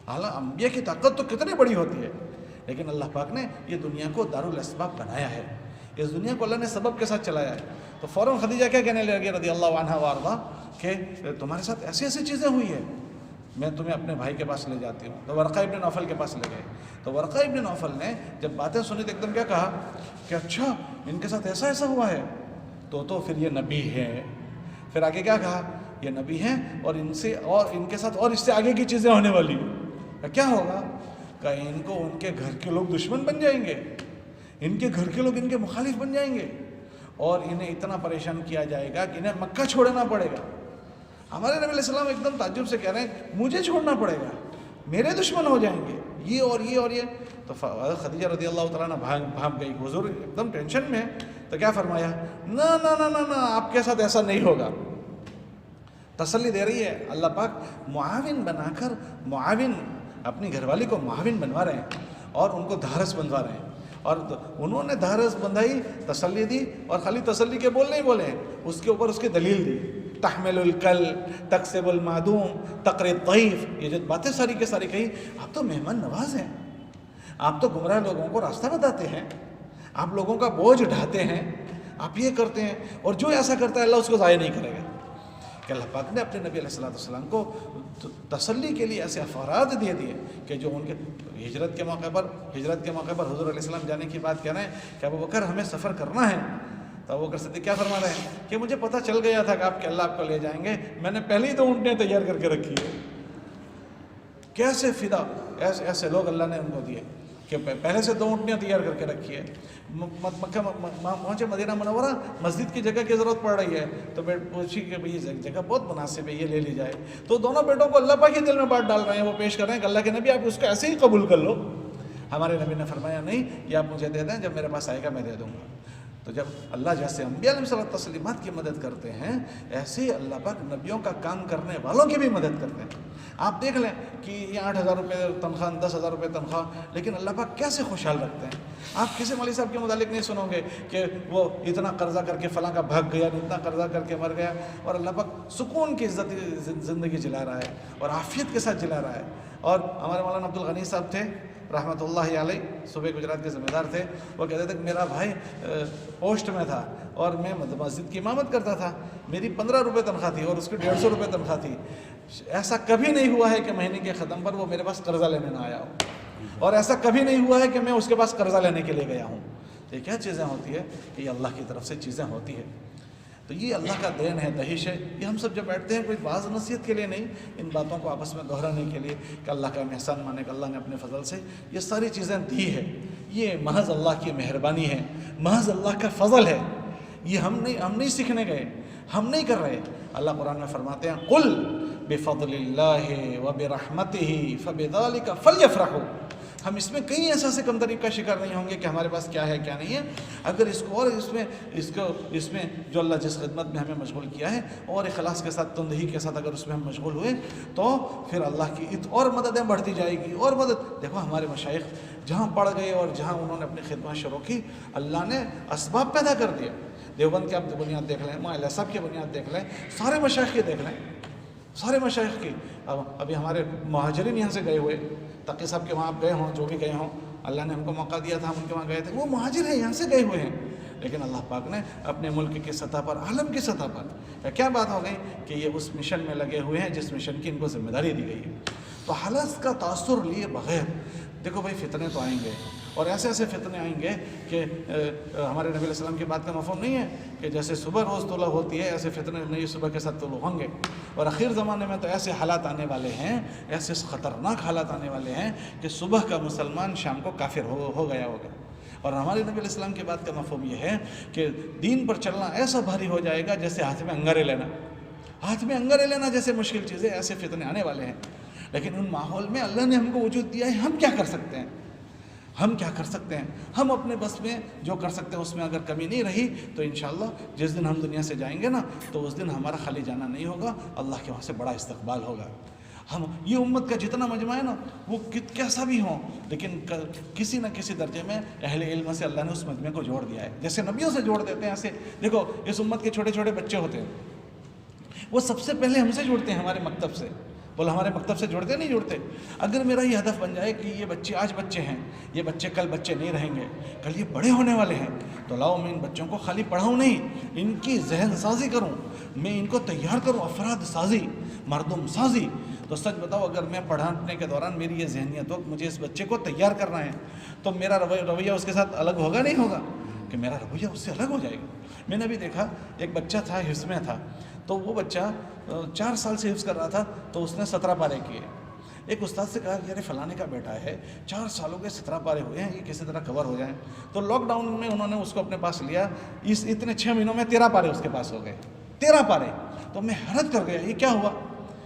[SPEAKER 1] حالانکہ انبیاء کی طاقت تو کتنی بڑی ہوتی ہے، لیکن اللہ پاک نے یہ دنیا کو دارالاسباب بنایا ہے، اس دنیا کو اللہ نے سبب کے ساتھ چلایا ہے۔ تو فوراً خدیجہ کیا کہنے لگی رضی اللہ عنہا وارضا کہ تمہارے ساتھ ایسی ایسی چیزیں ہوئی ہیں، میں تمہیں اپنے بھائی کے پاس لے جاتی ہوں۔ تو ورقہ ابن نوفل کے پاس لے گئے، تو ورقہ ابن نوفل نے جب باتیں سنی تو ایک دم کیا کہا کہ اچھا ان کے ساتھ ایسا ایسا ہوا ہے، تو پھر یہ نبی ہے۔ پھر آگے کیا کہا؟ یہ نبی ہیں اور ان سے اور ان کے ساتھ اور اس سے آگے کی چیزیں ہونے والی ہیں۔ کیا ہوگا؟ کہ ان کو ان کے گھر کے لوگ دشمن بن جائیں گے، ان کے گھر کے لوگ ان کے مخالف بن جائیں گے، اور انہیں اتنا پریشان کیا جائے گا کہ انہیں مکہ چھوڑنا پڑے گا۔ ہمارے نبی علیہ السلام ایک دم تعجب سے کہہ رہے ہیں مجھے چھوڑنا پڑے گا، میرے دشمن ہو جائیں گے، یہ اور یہ اور یہ۔ تو خدیجہ رضی اللہ تعالیٰ عنہ بھاگ گئی، حضور ایک دم ٹینشن میں۔ تو کیا فرمایا؟ نہ نہ نہ نہ آپ کے ساتھ ایسا نہیں ہوگا۔ تسلی دے رہی ہے اللہ پاک، معاون بنا کر معاون اپنی گھر والی کو معاون بنوا رہے ہیں اور ان کو دھارس بندھوا رہے ہیں، اور انہوں نے دھارس بندھائی، تسلی دی، اور خالی تسلی کے بول نہیں بولے، اس کے اوپر اس کی دلیل دی۔ تحمل الکل، تکسب المعدوم، تقری الضیف، یہ جو باتیں ساری کے ساری کہی، آپ تو مہمان نواز ہیں، آپ تو گمراہ لوگوں کو راستہ بتاتے ہیں، آپ لوگوں کا بوجھ ڈھاتے ہیں، آپ یہ کرتے ہیں، اور جو ایسا کرتا ہے اللہ اس کو ضائع نہیں کرے گا۔ کہ اللہ پاک نے اپنے نبی علیہ السلام کو تسلی کے لیے ایسے افراد دے دیے کہ جو ان کے ہجرت کے موقع پر حضور علیہ السلام جانے کی بات کہہ رہے ہیں کہ ابوبکر ہمیں سفر کرنا ہے، تو ابوبکر صدیق کیا فرما رہے ہیں کہ مجھے پتہ چل گیا تھا کہ اللہ آپ کو لے جائیں گے، میں نے پہلے ہی 2 اونٹنیاں تیار کر کے رکھی ہے۔ کیسے فدا، ایسے لوگ اللہ نے ان کو دیے کہ پہلے سے 2 اونٹنیاں تیار کر کے رکھی ہے۔ مکہ پہنچے مدینہ منورہ، مسجد کی جگہ کی ضرورت پڑ رہی ہے، تو پوچھی کہ بھئی یہ جگہ بہت مناسب ہے، یہ لے لی جائے۔ تو دونوں بیٹوں کو اللہ پاک ہی دل میں بات ڈال رہے ہیں، وہ پیش کر رہے ہیں کہ اللہ کے نبی آپ اس کو ایسے ہی قبول کر لو۔ ہمارے نبی نے فرمایا نہیں، یہ آپ مجھے دے دیں، جب میرے پاس آئے گا میں دے دوں گا۔ تو جب اللہ جیسے انبیاء علیہ الصلوۃ والتسلیمات کی مدد کرتے ہیں، ایسے ہی اللہ پاک نبیوں کا کام کرنے والوں کی بھی مدد کرتے ہیں۔ آپ دیکھ لیں کہ یہ 8,000 روپے تنخواہ، 10,000 روپے تنخواہ، لیکن اللہ پاک کیسے خوشحال رکھتے ہیں۔ آپ کسی مولوی صاحب کے متعلق نہیں سنو گے کہ وہ اتنا قرضہ کر کے فلاں کا بھاگ گیا، اتنا قرضہ کر کے مر گیا، اور اللہ پاک سکون کی زندگی جلا رہا ہے اور عافیت کے ساتھ جلا رہا ہے۔ اور ہمارے مولانا عبد الغنی صاحب تھے رحمۃ اللہ علیہ، صوبہ گجرات کے ذمہ دار تھے، وہ کہتے تھے کہ میرا بھائی پوسٹ میں تھا اور میں مسجد کی امامت کرتا تھا، میری 15 روپے تنخواہ تھی اور اس کی 150 روپے تنخواہ تھی۔ ایسا کبھی نہیں ہوا ہے کہ مہینے کے ختم پر وہ میرے پاس قرضہ لینے نہ آیا ہو، اور ایسا کبھی نہیں ہوا ہے کہ میں اس کے پاس قرضہ لینے کے لیے گیا ہوں۔ یہ کیا چیزیں ہوتی ہے کہ یہ اللہ کی طرف سے چیزیں ہوتی ہے۔ تو یہ اللہ کا دین ہے، دہیش ہے۔ یہ ہم سب جب بیٹھتے ہیں کوئی بعض نصیحت کے لیے نہیں، ان باتوں کو آپس میں دہرانے کے لیے کہ اللہ کا احسان مانے کہ اللہ نے اپنے فضل سے یہ ساری چیزیں دی ہے۔ یہ محض اللہ کی مہربانی ہے، محض اللہ کا فضل ہے۔ یہ ہم نہیں سیکھنے گئے، ہم نہیں کر رہے۔ اللہ قرآن میں فرماتے ہیں قل بفضل اللہ وبرحمتہ فبذلک فلیفرحوا۔ ہم اس میں کہیں احساس کمتری کا شکار نہیں ہوں گے کہ ہمارے پاس کیا ہے کیا نہیں ہے۔ اگر اس کو اور اس میں جو اللہ جس خدمت میں ہمیں مشغول کیا ہے اور اخلاص کے ساتھ، تندہی کے ساتھ اگر اس میں ہم مشغول ہوئے تو پھر اللہ کی اور مددیں بڑھتی جائے گی اور مدد۔ دیکھو ہمارے مشائخ جہاں پڑھ گئے اور جہاں انہوں نے اپنی خدمات شروع کی، اللہ نے اسباب پیدا کر دیا۔ دیوبند کی آپ بنیاد دیکھ لیں، ماں صاحب کی بنیاد دیکھ لیں، سارے مشائخ کی دیکھ لیں، سارے مشائخ کی۔ ابھی ہمارے مہاجرین یہاں سے گئے ہوئے، تقی صاحب کے وہاں آپ گئے ہوں، جو بھی گئے ہوں، اللہ نے ہم کو موقع دیا تھا، ہم ان کے وہاں گئے تھے، وہ مہاجر ہیں، یہاں سے گئے ہوئے ہیں، لیکن اللہ پاک نے اپنے ملک کی سطح پر، عالم کی سطح پر کیا بات ہو گئی کہ یہ اس مشن میں لگے ہوئے ہیں جس مشن کی ان کو ذمہ داری دی گئی ہے۔ تو حالات کا تاثر لیے بغیر، دیکھو بھائی فتنے تو آئیں گے، اور ایسے ایسے فتنے آئیں گے کہ ہمارے نبی علیہ السلام کی بات کا مفہوم نہیں ہے کہ جیسے صبح روز طلوع ہوتی ہے ایسے فتنے نئی صبح کے ساتھ طلوع ہوں گے۔ اور آخر زمانے میں تو ایسے حالات آنے والے ہیں، ایسے خطرناک حالات آنے والے ہیں کہ صبح کا مسلمان شام کو کافر ہو گیا ہوگا۔ اور ہمارے نبی علیہ السلام کی بات کا مفہوم یہ ہے کہ دین پر چلنا ایسا بھاری ہو جائے گا جیسے ہاتھ میں انگارے لینا، ہاتھ میں انگارے لینا جیسے مشکل چیزیں، ایسے فتنے آنے والے ہیں۔ لیکن ان ماحول میں اللہ نے ہم کو وجود دیا ہے، ہم کیا کر سکتے ہیں؟ ہم کیا کر سکتے ہیں؟ ہم اپنے بس میں جو کر سکتے ہیں اس میں اگر کمی نہیں رہی تو انشاءاللہ جس دن ہم دنیا سے جائیں گے نا تو اس دن ہمارا خالی جانا نہیں ہوگا، اللہ کے وہاں سے بڑا استقبال ہوگا۔ ہم یہ امت کا جتنا مجمع ہے نا وہ کیسا بھی ہوں، لیکن کسی نہ کسی درجے میں اہل علم سے اللہ نے اس مجمع کو جوڑ دیا ہے، جیسے نبیوں سے جوڑ دیتے ہیں ایسے۔ دیکھو اس امت کے چھوٹے چھوٹے بچے ہوتے ہیں، وہ سب سے پہلے ہم سے جڑتے ہیں، ہمارے مکتب سے۔ بولو ہمارے مکتب سے جڑتے نہیں جڑتے؟ اگر میرا یہ ہدف بن جائے کہ یہ بچے آج بچے ہیں، یہ بچے کل بچے نہیں رہیں گے، کل یہ بڑے ہونے والے ہیں، تو لاؤ میں ان بچوں کو خالی پڑھاؤں نہیں، ان کی ذہن سازی کروں، میں ان کو تیار کروں، افراد سازی، مردم سازی۔ تو سچ بتاؤ اگر میں پڑھانے کے دوران میری یہ ذہنیت ہو کہ مجھے اس بچے کو تیار کرنا ہے تو میرا رویہ اس کے ساتھ الگ ہوگا نہیں ہوگا؟ کہ میرا رویہ اس سے الگ ہو جائے گا۔ میں نے بھی دیکھا ایک بچہ تھا، حفظ میں تھا، تو وہ بچہ 4 سال سے حفظ کر رہا تھا، تو اس نے 17 پارے کیے۔ ایک استاد سے کہا کہ یار فلانے کا بیٹا ہے، 4 سالوں کے 17 پارے ہوئے ہیں، یہ کسی طرح کور ہو جائیں۔ تو لاک ڈاؤن میں انہوں نے اس کو اپنے پاس لیا، اتنے 6 مہینوں میں 13 پارے اس کے پاس ہو گئے، 13 پارے۔ تو میں حیرت کر گیا، یہ کیا ہوا،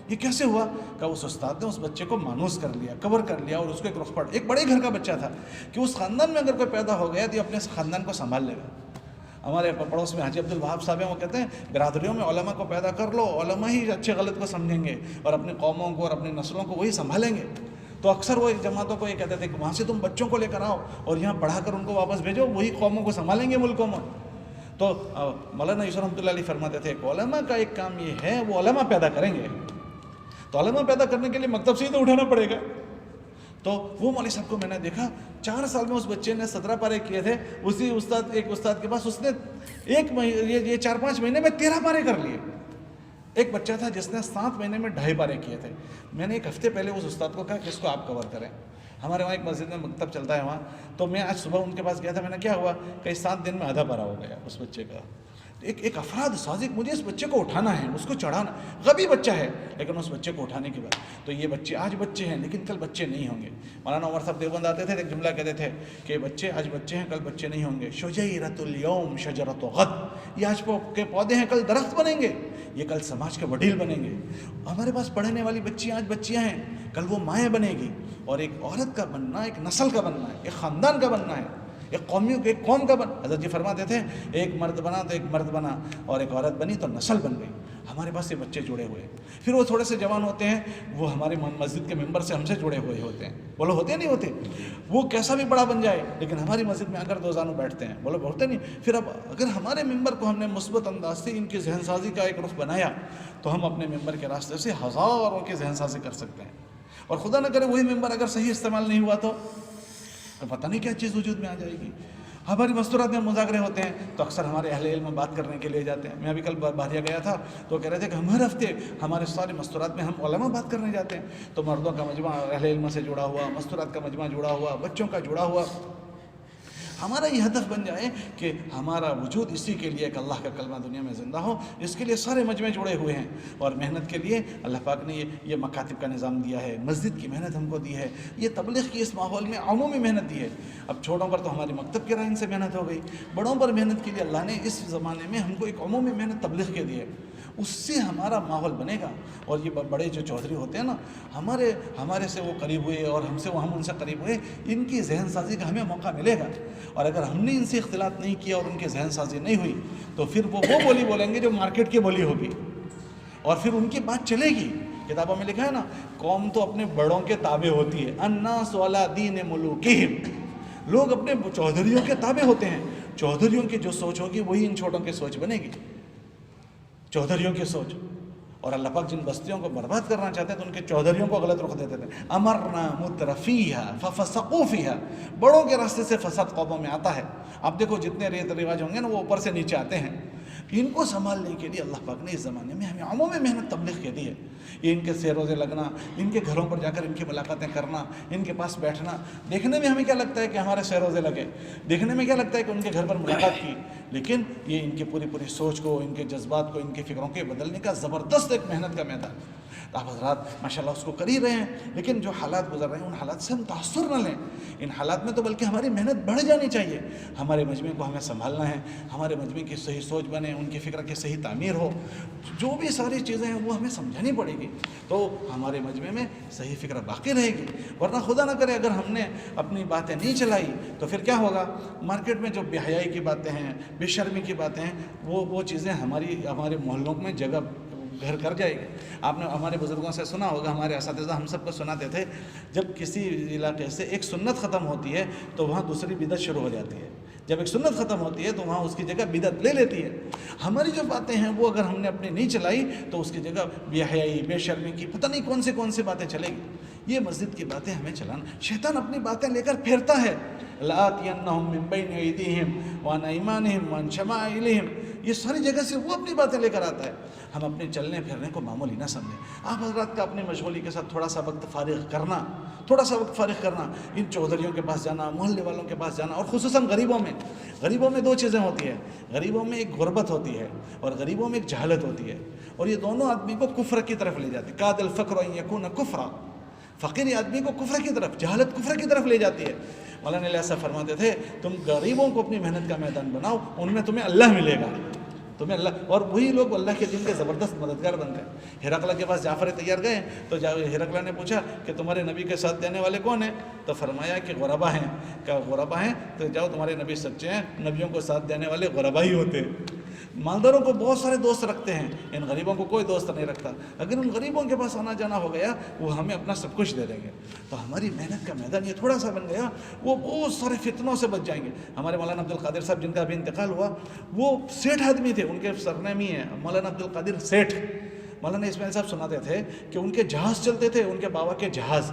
[SPEAKER 1] یہ کیسے ہوا؟ کہ اس استاد نے اس بچے کو مانوس کر لیا، کور کر لیا، اور اس کو ایک رخ پڑ، ایک بڑے گھر کا بچہ تھا کہ اس خاندان میں اگر کوئی پیدا ہو گیا تو یہ اپنے خاندان کو سنبھال لے گا۔ ہمارے پڑوس میں حاجی عبد الوہاب صاحب ہیں، وہ کہتے ہیں برادریوں میں علماء کو پیدا کر لو، علماء ہی اچھے غلط کو سمجھیں گے اور اپنی قوموں کو اور اپنی نسلوں کو وہی سنبھالیں گے۔ تو اکثر وہ جماعتوں کو یہ کہتے تھے کہ وہاں سے تم بچوں کو لے کر آؤ اور یہاں پڑھا کر ان کو واپس بھیجو، وہی قوموں کو سنبھالیں گے ملکوں میں۔ تو مولانا یوسف رحمۃ اللہ علیہ فرماتے تھے کہ علماء کا ایک کام یہ ہے، وہ علماء پیدا کریں گے، تو علماء پیدا کرنے کے لیے مکتب سے ہی تو اٹھانا پڑے گا۔ تو وہ مولوی صاحب کو میں نے دیکھا 4 سال میں اس بچے نے 17 پارے کیے تھے. اسی ایک استاد کے پاس اس نے 4-5 مہینے میں 13 پارے کر لیے. ایک بچہ تھا جس نے 7 مہینے میں 2.5 پارے کیے تھے. میں نے 1 ہفتے پہلے اس استاد کو کہا کہ اس کو آپ کور کریں. ہمارے وہاں ایک مسجد میں مکتب چلتا ہے وہاں, تو میں آج صبح ان کے پاس گیا تھا. میں نے کیا ہوا کہ 7 دن میں آدھا پارا ہو گیا اس بچے کا. ایک افراد سازی, مجھے اس بچے کو اٹھانا ہے, اس کو چڑھانا. غبی بچہ ہے لیکن اس بچے کو اٹھانے کی بات. تو یہ بچے آج بچے ہیں لیکن کل بچے نہیں ہوں گے. مولانا عمر صاحب دیوبند آتے تھے, ایک جملہ کہتے تھے کہ بچے آج بچے ہیں کل بچے نہیں ہوں گے. شجیرۃ الیوم شجرۃ غد, یہ آج کے پودے ہیں کل درخت بنیں گے, یہ کل سماج کے وڈیل بنیں گے. ہمارے پاس پڑھنے والی بچیاں آج بچیاں ہیں, کل وہ مائیں بنے گی. اور ایک عورت کا بننا ایک نسل کا بننا ہے, ایک خاندان کا بننا ہے, ایک قوم کا حضرت جی فرماتے تھے ایک مرد بنا تو ایک مرد بنا, اور ایک عورت بنی تو نسل بن گئی. ہمارے پاس یہ بچے جڑے ہوئے, پھر وہ تھوڑے سے جوان ہوتے ہیں, وہ ہمارے مسجد کے ممبر سے ہم سے جڑے ہوئے ہوتے ہیں. بولو ہوتے نہیں ہوتے؟ وہ کیسا بھی بڑا بن جائے لیکن ہماری مسجد میں اگر 2 زانو بیٹھتے ہیں. بولو ہوتے نہیں؟ پھر اب اگر ہمارے ممبر کو ہم نے مثبت انداز سے ان کی ذہن سازی کا ایک رخ بنایا تو ہم اپنے ممبر کے راستے سے ہزاروں کی ذہن سازی کر سکتے ہیں. اور خدا نہ کرے وہی ممبر اگر صحیح استعمال نہیں ہوا تو پتہ نہیں کیا چیز وجود میں آ جائے گی. ہماری مستورات میں مذاکرے ہوتے ہیں تو اکثر ہمارے اہل علم بات کرنے کے لیے جاتے ہیں. میں ابھی کل باہر گیا تھا تو کہہ رہے تھے کہ ہم ہر ہفتے ہمارے سارے مستورات میں ہم علماء بات کرنے جاتے ہیں. تو مردوں کا مجمع اہل علم سے جڑا ہوا, مستورات کا مجمع جڑا ہوا, بچوں کا جڑا ہوا. ہمارا یہ ہدف بن جائے کہ ہمارا وجود اسی کے لیے کہ اللہ کا کلمہ دنیا میں زندہ ہو. اس کے لیے سارے مجمع جڑے ہوئے ہیں, اور محنت کے لیے اللہ پاک نے یہ مکاتب کا نظام دیا ہے, مسجد کی محنت ہم کو دی ہے, یہ تبلیغ کی اس ماحول میں عمومی محنت دی ہے. اب چھوٹوں پر تو ہماری مکتب کے رائن سے محنت ہو گئی, بڑوں پر محنت کے لیے اللہ نے اس زمانے میں ہم کو ایک عمومی محنت تبلیغ کے دی ہے. اس سے ہمارا ماحول بنے گا. اور یہ بڑے جو چودھری ہوتے ہیں نا, ہمارے سے وہ قریب ہوئے اور ہم ان سے قریب ہوئے, ان کی ذہن سازی کا ہمیں موقع ملے گا. اور اگر ہم نے ان سے اختلاط نہیں کیا اور ان کی ذہن سازی نہیں ہوئی تو پھر وہ بولی بولیں گے جو مارکیٹ کی بولی ہوگی, اور پھر ان کی بات چلے گی. کتابوں میں لکھا ہے نا, قوم تو اپنے بڑوں کے تابع ہوتی ہے. الناس علی دین ملوکہم, لوگ اپنے چودھریوں کے تابع ہوتے ہیں. چودھریوں کی جو سوچ ہوگی وہی ان چھوٹوں کی سوچ بنے گی, چودھریوں کی سوچ. اور اللہ پاک جن بستیوں کو برباد کرنا چاہتے ہیں تو ان کے چودھریوں کو غلط رخ دیتے تھے. امرنا مترفیہا ففسقوا فیہا, بڑوں کے راستے سے فساد قوموں میں آتا ہے. آپ دیکھو جتنے ریت رواج ہوں گے نا وہ اوپر سے نیچے آتے ہیں. ان کو سنبھالنے کے لیے اللہ پاک نے اس زمانے میں ہمیں عمومی محنت تبلیغ کے دی ہے. یہ ان کے سیر روزے لگنا, ان کے گھروں پر جا کر ان کی ملاقاتیں کرنا, ان کے پاس بیٹھنا. دیکھنے میں ہمیں کیا لگتا ہے کہ ہمارے سیر روزے لگے, دیکھنے میں کیا لگتا ہے کہ ان کے گھر پر ملاقات کی, لیکن یہ ان کی پوری سوچ کو, ان کے جذبات کو, ان کی فکروں کے بدلنے کا زبردست ایک محنت کا میدان. آپ حضرات ماشاءاللہ اس کو کر ہی رہے ہیں, لیکن جو حالات گزر رہے ہیں ان حالات سے ہم تاثر نہ لیں. ان حالات میں تو بلکہ ہماری محنت بڑھ جانی چاہیے. ہمارے مجمع کو ہمیں سنبھالنا ہے, ہمارے مجمع کی صحیح سوچ بنے, ان کی فکر کی صحیح تعمیر ہو. جو بھی ساری چیزیں ہیں وہ ہمیں سمجھانی پڑے گی تو ہمارے مجمع میں صحیح فکر باقی رہے گی. ورنہ خدا نہ کرے اگر ہم نے اپنی باتیں نہیں چلائی تو پھر کیا ہوگا, مارکیٹ میں جو بے حیائی کی باتیں ہیں, بے شرمی کی باتیں ہیں, وہ چیزیں ہمارے محلوں میں جگہ گھر کر جائے گی. آپ نے ہمارے بزرگوں سے سنا ہوگا, ہمارے اساتذہ ہم سب کو سناتے تھے, جب کسی علاقے سے ایک سنت ختم ہوتی ہے تو وہاں دوسری بدعت شروع ہو جاتی ہے. جب ایک سنت ختم ہوتی ہے تو وہاں اس کی جگہ بدعت لے لیتی ہے. ہماری جو باتیں ہیں وہ اگر ہم نے اپنی نہیں چلائی تو اس کی جگہ بے حیائی, بے شرمی کی پتہ نہیں کون سی باتیں چلے گی. یہ مسجد کی باتیں ہمیں چلانا. شیطان اپنی باتیں لے کر پھرتا ہے, لآتینہم من بین ایدیہم وعن ایمانہم وعن شمائلہم, یہ ساری جگہ سے وہ اپنی باتیں لے کر آتا ہے. ہم اپنے چلنے پھرنے کو معمولی نہ سمجھیں. آپ حضرات کا اپنی مشغولی کے ساتھ تھوڑا سا وقت فارغ کرنا, ان چودھریوں کے پاس جانا, محلے والوں کے پاس جانا, اور خصوصاً غریبوں میں 2 چیزیں ہوتی ہیں. غریبوں میں ایک غربت ہوتی ہے اور غریبوں میں ایک جہالت ہوتی ہے, اور یہ دونوں آدمی کو کفر کی طرف لے جاتی. کاد الفقر ان یکون کفرا, فقیر آدمی کو کفر کی طرف, جہالت کفر کی طرف لے جاتی ہے. مولانا علیہ السلام فرماتے تھے تم غریبوں کو اپنی محنت کا میدان بناؤ, ان میں تمہیں اللہ ملے گا, تمہیں اللہ. اور وہی لوگ اللہ کے دین کے زبردست مددگار بن گئے. ہرقل کے پاس جعفر طیار گئے تو ہرقل نے پوچھا کہ تمہارے نبی کے ساتھ دینے والے کون ہیں, تو فرمایا کہ غربا ہیں. کہا غربا ہیں تو جاؤ, تمہارے نبی سچے ہیں, نبیوں کو ساتھ دینے والے غربا ہی ہوتے ہیں. مالداروں کو بہت سارے دوست رکھتے ہیں, ان غریبوں کو کوئی دوست نہیں رکھتا. اگر ان غریبوں کے پاس آنا جانا ہو گیا وہ ہمیں اپنا سب کچھ دے دیں گے. تو ہماری محنت کا میدان یہ تھوڑا سا بن گیا, وہ بہت سارے فتنوں سے بچ جائیں گے. ہمارے مولانا عبد القادر صاحب جن کا ابھی انتقال ہوا, وہ سیٹھ آدمی تھے, ان کے سرنیم ہی ہے مولانا عبد القادر سیٹھ. مولانا اسماعیل صاحب سناتے تھے کہ ان کے جہاز چلتے تھے, ان کے بابا کے جہاز,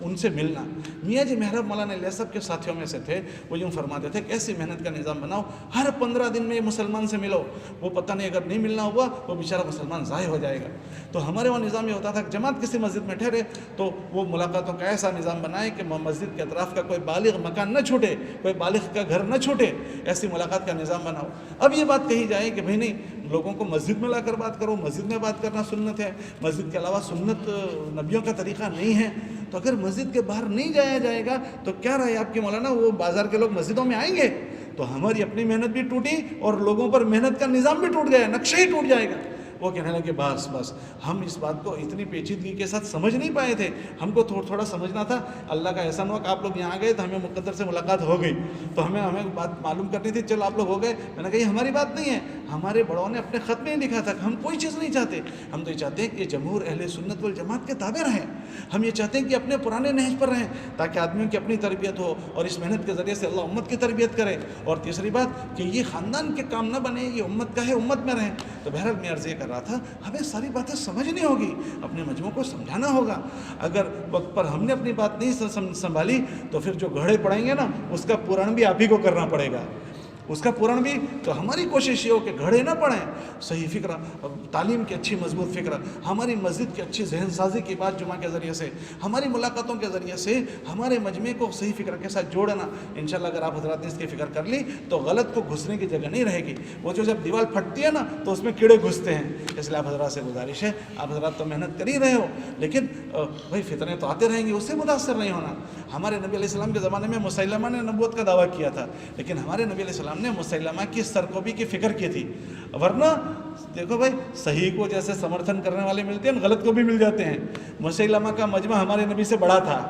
[SPEAKER 1] ان سے ملنا. میاں جی محراب مولانا الیاس صاحب کے ساتھیوں میں سے تھے. وہ یوں فرماتے تھے کہ ایسی محنت کا نظام بناؤ, ہر 15 دن میں مسلمان سے ملو. وہ پتہ نہیں اگر نہیں ملنا ہوا وہ بیچارہ مسلمان ضائع ہو جائے گا. تو ہمارے وہاں نظام یہ ہوتا تھا کہ جماعت کسی مسجد میں ٹھہرے تو وہ ملاقاتوں کا ایسا نظام بنائے کہ مسجد کے اطراف کا کوئی بالغ مکان نہ چھوٹے, کوئی بالغ کا گھر نہ چھوٹے, ایسی ملاقات کا نظام بناؤ. اب یہ بات کہی جائے کہ بھائی نہیں, لوگوں کو مسجد میں لا کر بات کرو, مسجد میں بات کرنا سنت ہے, مسجد کے علاوہ سنت نبیوں کا طریقہ نہیں ہے. تو اگر مسجد کے باہر نہیں جایا جائے گا تو کیا رہے آپ کی مولانا, وہ بازار کے لوگ مسجدوں میں آئیں گے تو ہماری اپنی محنت بھی ٹوٹی اور لوگوں پر محنت کا نظام بھی ٹوٹ گیا, نقشہ ہی ٹوٹ جائے گا. وہ کہنے لگے بس ہم اس بات کو اتنی پیچیدگی کے ساتھ سمجھ نہیں پائے تھے, ہم کو تھوڑا سمجھنا تھا. اللہ کا احسان ہوا کہ آپ لوگ یہاں آ گئے تو ہمیں مقدر سے ملاقات ہو گئی, تو ہمیں بات معلوم کرنی تھی. چلو آپ لوگ ہو گئے. میں نے کہا یہ ہماری بات نہیں ہے, ہمارے بڑوں نے اپنے خط میں ہی لکھا تھا کہ ہم کوئی چیز نہیں چاہتے. ہم تو یہ چاہتے ہیں کہ جمہور اہل سنت والجماعت کے تابع رہیں. ہم یہ چاہتے ہیں کہ اپنے پرانے نہج پر رہیں تاکہ آدمیوں کی اپنی تربیت ہو اور اس محنت کے ذریعے سے اللہ امت کی تربیت کرے. اور تیسری بات کہ یہ خاندان کے کام نہ بنے, یہ امت کا ہے, امت میں رہیں. تو بہرحال میں عرض یہ کر رہا تھا, ہمیں ساری باتیں سمجھنی ہوگی, اپنے مجموعوں کو سمجھانا ہوگا. اگر وقت پر ہم نے اپنی بات نہیں سنبھالی تو پھر جو گھڑے پڑیں گے نا اس کا پورن بھی آپ ہی کو کرنا پڑے گا, اس کا پورن بھی. تو ہماری کوشش یہ ہو کہ گھڑے نہ پڑیں, صحیح فکر, تعلیم کی اچھی مضبوط فکر, ہماری مسجد کی اچھی ذہن سازی کی بات جمعہ کے ذریعے سے, ہماری ملاقاتوں کے ذریعے سے ہمارے مجمع کو صحیح فکر کے ساتھ جوڑنا. انشاءاللہ اگر آپ حضرات نے اس کی فکر کر لی تو غلط کو گھسنے کی جگہ نہیں رہے گی. وہ جو جب دیوار پھٹتی ہے نا تو اس میں کیڑے گھستے ہیں. اس لیے آپ حضرات سے گزارش ہے, آپ حضرات تو محنت کر ہی رہے ہو, لیکن بھائی فتنے تو آتے رہیں گے, اس سے متاثر نہیں ہونا. ہمارے نبی علیہ السلام کے زمانے میں مسیلمہ نے نبوت کا دعویٰ کیا تھا, لیکن ہمارے نبی علیہ السلام نے مسیلمہ کی سرکوبی کی فکر کی تھی. ورنہ دیکھو بھائی, صحیح کو جیسے سمرتھن کرنے والے ملتے ہیں, غلط کو بھی مل جاتے ہیں. مسیلمہ کا مجمع ہمارے نبی سے بڑا تھا,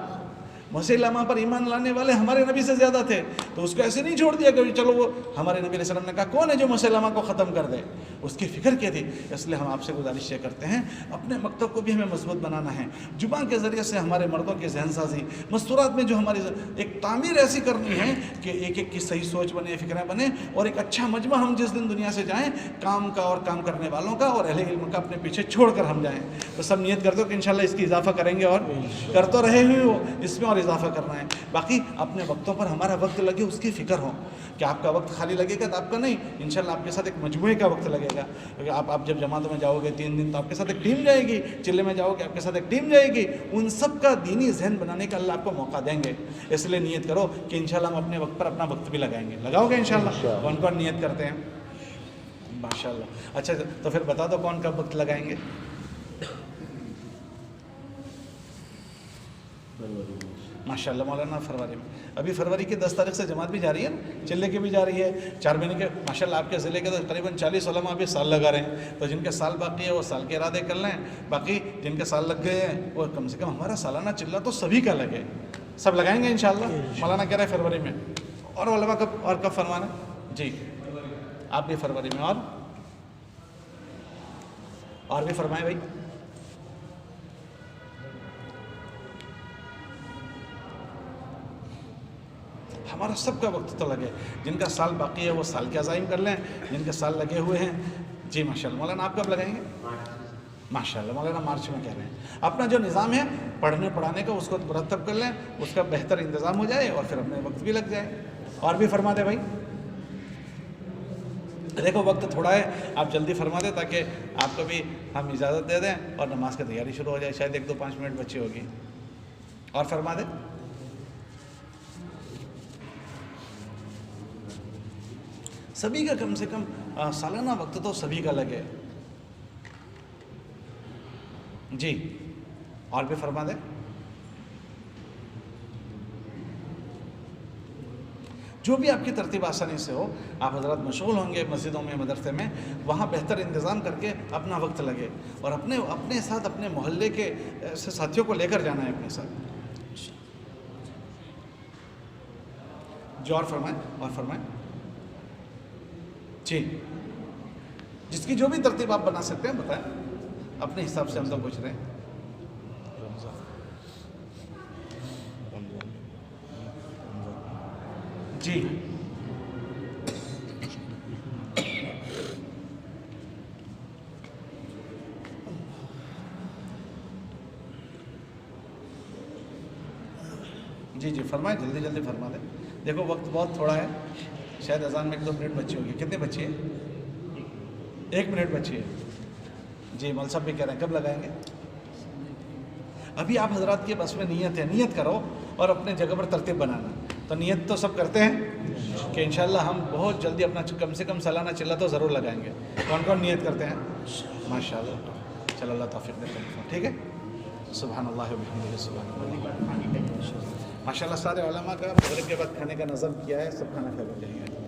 [SPEAKER 1] مسیلمہ پر ایمان لانے والے ہمارے نبی سے زیادہ تھے. تو اس کو ایسے نہیں چھوڑ دیا کہ چلو وہ, ہمارے نبی علیہ السلام نے کہا کون ہے جو مسیلمہ کو ختم کر دے, اس کی فکر کی تھی. اس لیے ہم آپ سے گزارش یہ کرتے ہیں, اپنے مکتب کو بھی ہمیں مضبوط بنانا ہے. جمعہ کے ذریعے سے ہمارے مردوں کی ذہن سازی, مستورات میں جو ہماری ایک تعمیر ایسی کرنی ہے کہ ایک ایک کی صحیح سوچ بنے, فکریں بنے, اور ایک اچھا مجمع ہم جس دن دنیا سے جائیں, کام کا اور کام کرنے والوں کا اور اہل علم کا اپنے پیچھے چھوڑ کر ہم جائیں. تو سب نیت کرتے ہو کہ انشاءاللہ اس کی اضافہ کریں گے, اور کر تو رہے ہوئے ہو, اس میں اور اضافہ کرنا ہے. باقی اپنے وقتوں پر ہمارا وقت لگے, اس کی فکر ہو کہ آپ کا وقت خالی لگے گا تو آپ کا نہیں, انشاءاللہ آپ کے ساتھ ایک مجموعے کا وقت لگے گا. کیونکہ آپ جب جماعتوں میں جاؤ گے 3 دن تو آپ کے ساتھ ایک ٹیم جائے گی, چلے میں جاؤ گے آپ کے ساتھ ایک ٹیم جائے گی. ان سب کا دینی ذہن بنانے کا اللہ آپ کو موقع دیں گے. اس لیے نیت کرو کہ انشاءاللہ ہم اپنے وقت پر اپنا وقت بھی لگائیں گے. لگاؤ گے انشاءاللہ؟ کون کون نیت کرتے ہیں؟ ماشاءاللہ. اچھا تو پھر بتا دو کون کا وقت لگائیں گے. ماشاءاللہ مولانا فروری میں, ابھی فروری کی 10 تاریخ سے جماعت بھی جاری ہے, چلے کی بھی جاری ہے, 4 مہینے کے. ماشاءاللہ آپ کے ضلع کے تو تقریباً 40 علماء ابھی سال لگا رہے ہیں. تو جن کے سال باقی ہے وہ سال کے ارادے کر لیں, باقی جن کے سال لگ گئے ہیں وہ کم سے کم ہمارا سالانہ چلہ تو سبھی کا لگے. سب لگائیں گے انشاءاللہ. مولانا کہہ رہے ہیں فروری میں, اور علماء کب فرمانا جی, آپ بھی فروری میں, اور بھی فرمائیں بھائی. ہمارا سب کا وقت تو لگے, جن کا سال باقی ہے وہ سال کے عزائم کر لیں, جن کے سال لگے ہوئے ہیں. جی ماشاءاللہ. مولانا آپ کب لگائیں گے؟ ماشاءاللہ. مولانا مارچ میں کہہ رہے ہیں. اپنا جو نظام ہے پڑھنے پڑھانے کا اس کو مرتب کر لیں, اس کا بہتر انتظام ہو جائے اور پھر اپنے وقت بھی لگ جائے. اور بھی فرما دیں بھائی. دیکھو وقت تھوڑا ہے, آپ جلدی فرما دیں تاکہ آپ کو بھی ہم اجازت دے دیں اور نماز کی تیاری شروع ہو جائے. شاید 1-2-5 منٹ بچی ہوگی. اور فرما دیں. سبھی کا کم سے کم سالانہ وقت تو سبھی کا لگے. جی اور بھی فرما دیں. جو بھی آپ کی ترتیب آسانی سے ہو, آپ حضرات مشغول ہوں گے مسجدوں میں, مدرسے میں, وہاں بہتر انتظام کر کے اپنا وقت لگے, اور اپنے ساتھ اپنے محلے کے ایسے ساتھیوں کو لے کر جانا ہے اپنے ساتھ. جو اور فرمائیں. جی جس کی جو بھی ترتیب آپ بنا سکتے ہیں بتائیں, اپنے حساب سے ہم تو پوچھ رہے ہیں. جی جی جی فرمائیں، جلدی جلدی فرما دیں. دیکھو وقت بہت تھوڑا ہے، شاید اذان میں 1-2 منٹ بچی ہوگی. کتنے بچی ہے؟ 1 منٹ بچی ہے. جی مول صاحب بھی کہہ رہے ہیں کب لگائیں گے؟ ابھی آپ حضرات کے بس میں نیت ہے، نیت کرو اور اپنے جگہ پر ترتیب بنانا. تو نیت تو سب کرتے ہیں کہ انشاءاللہ ہم بہت جلدی اپنا کم سے کم سالانہ چلا تو ضرور لگائیں گے. کون کون نیت کرتے ہیں؟ ماشاءاللہ. چلو اللہ توفیق دے. ٹھیک ہے. سبحان اللہ و بحمدہ سبحان اللہ. ماشاءاللہ سارے علماء کا مغرب کے بعد کھانے کا نظم کیا ہے، سب کھانا کھا کر جائیں گے.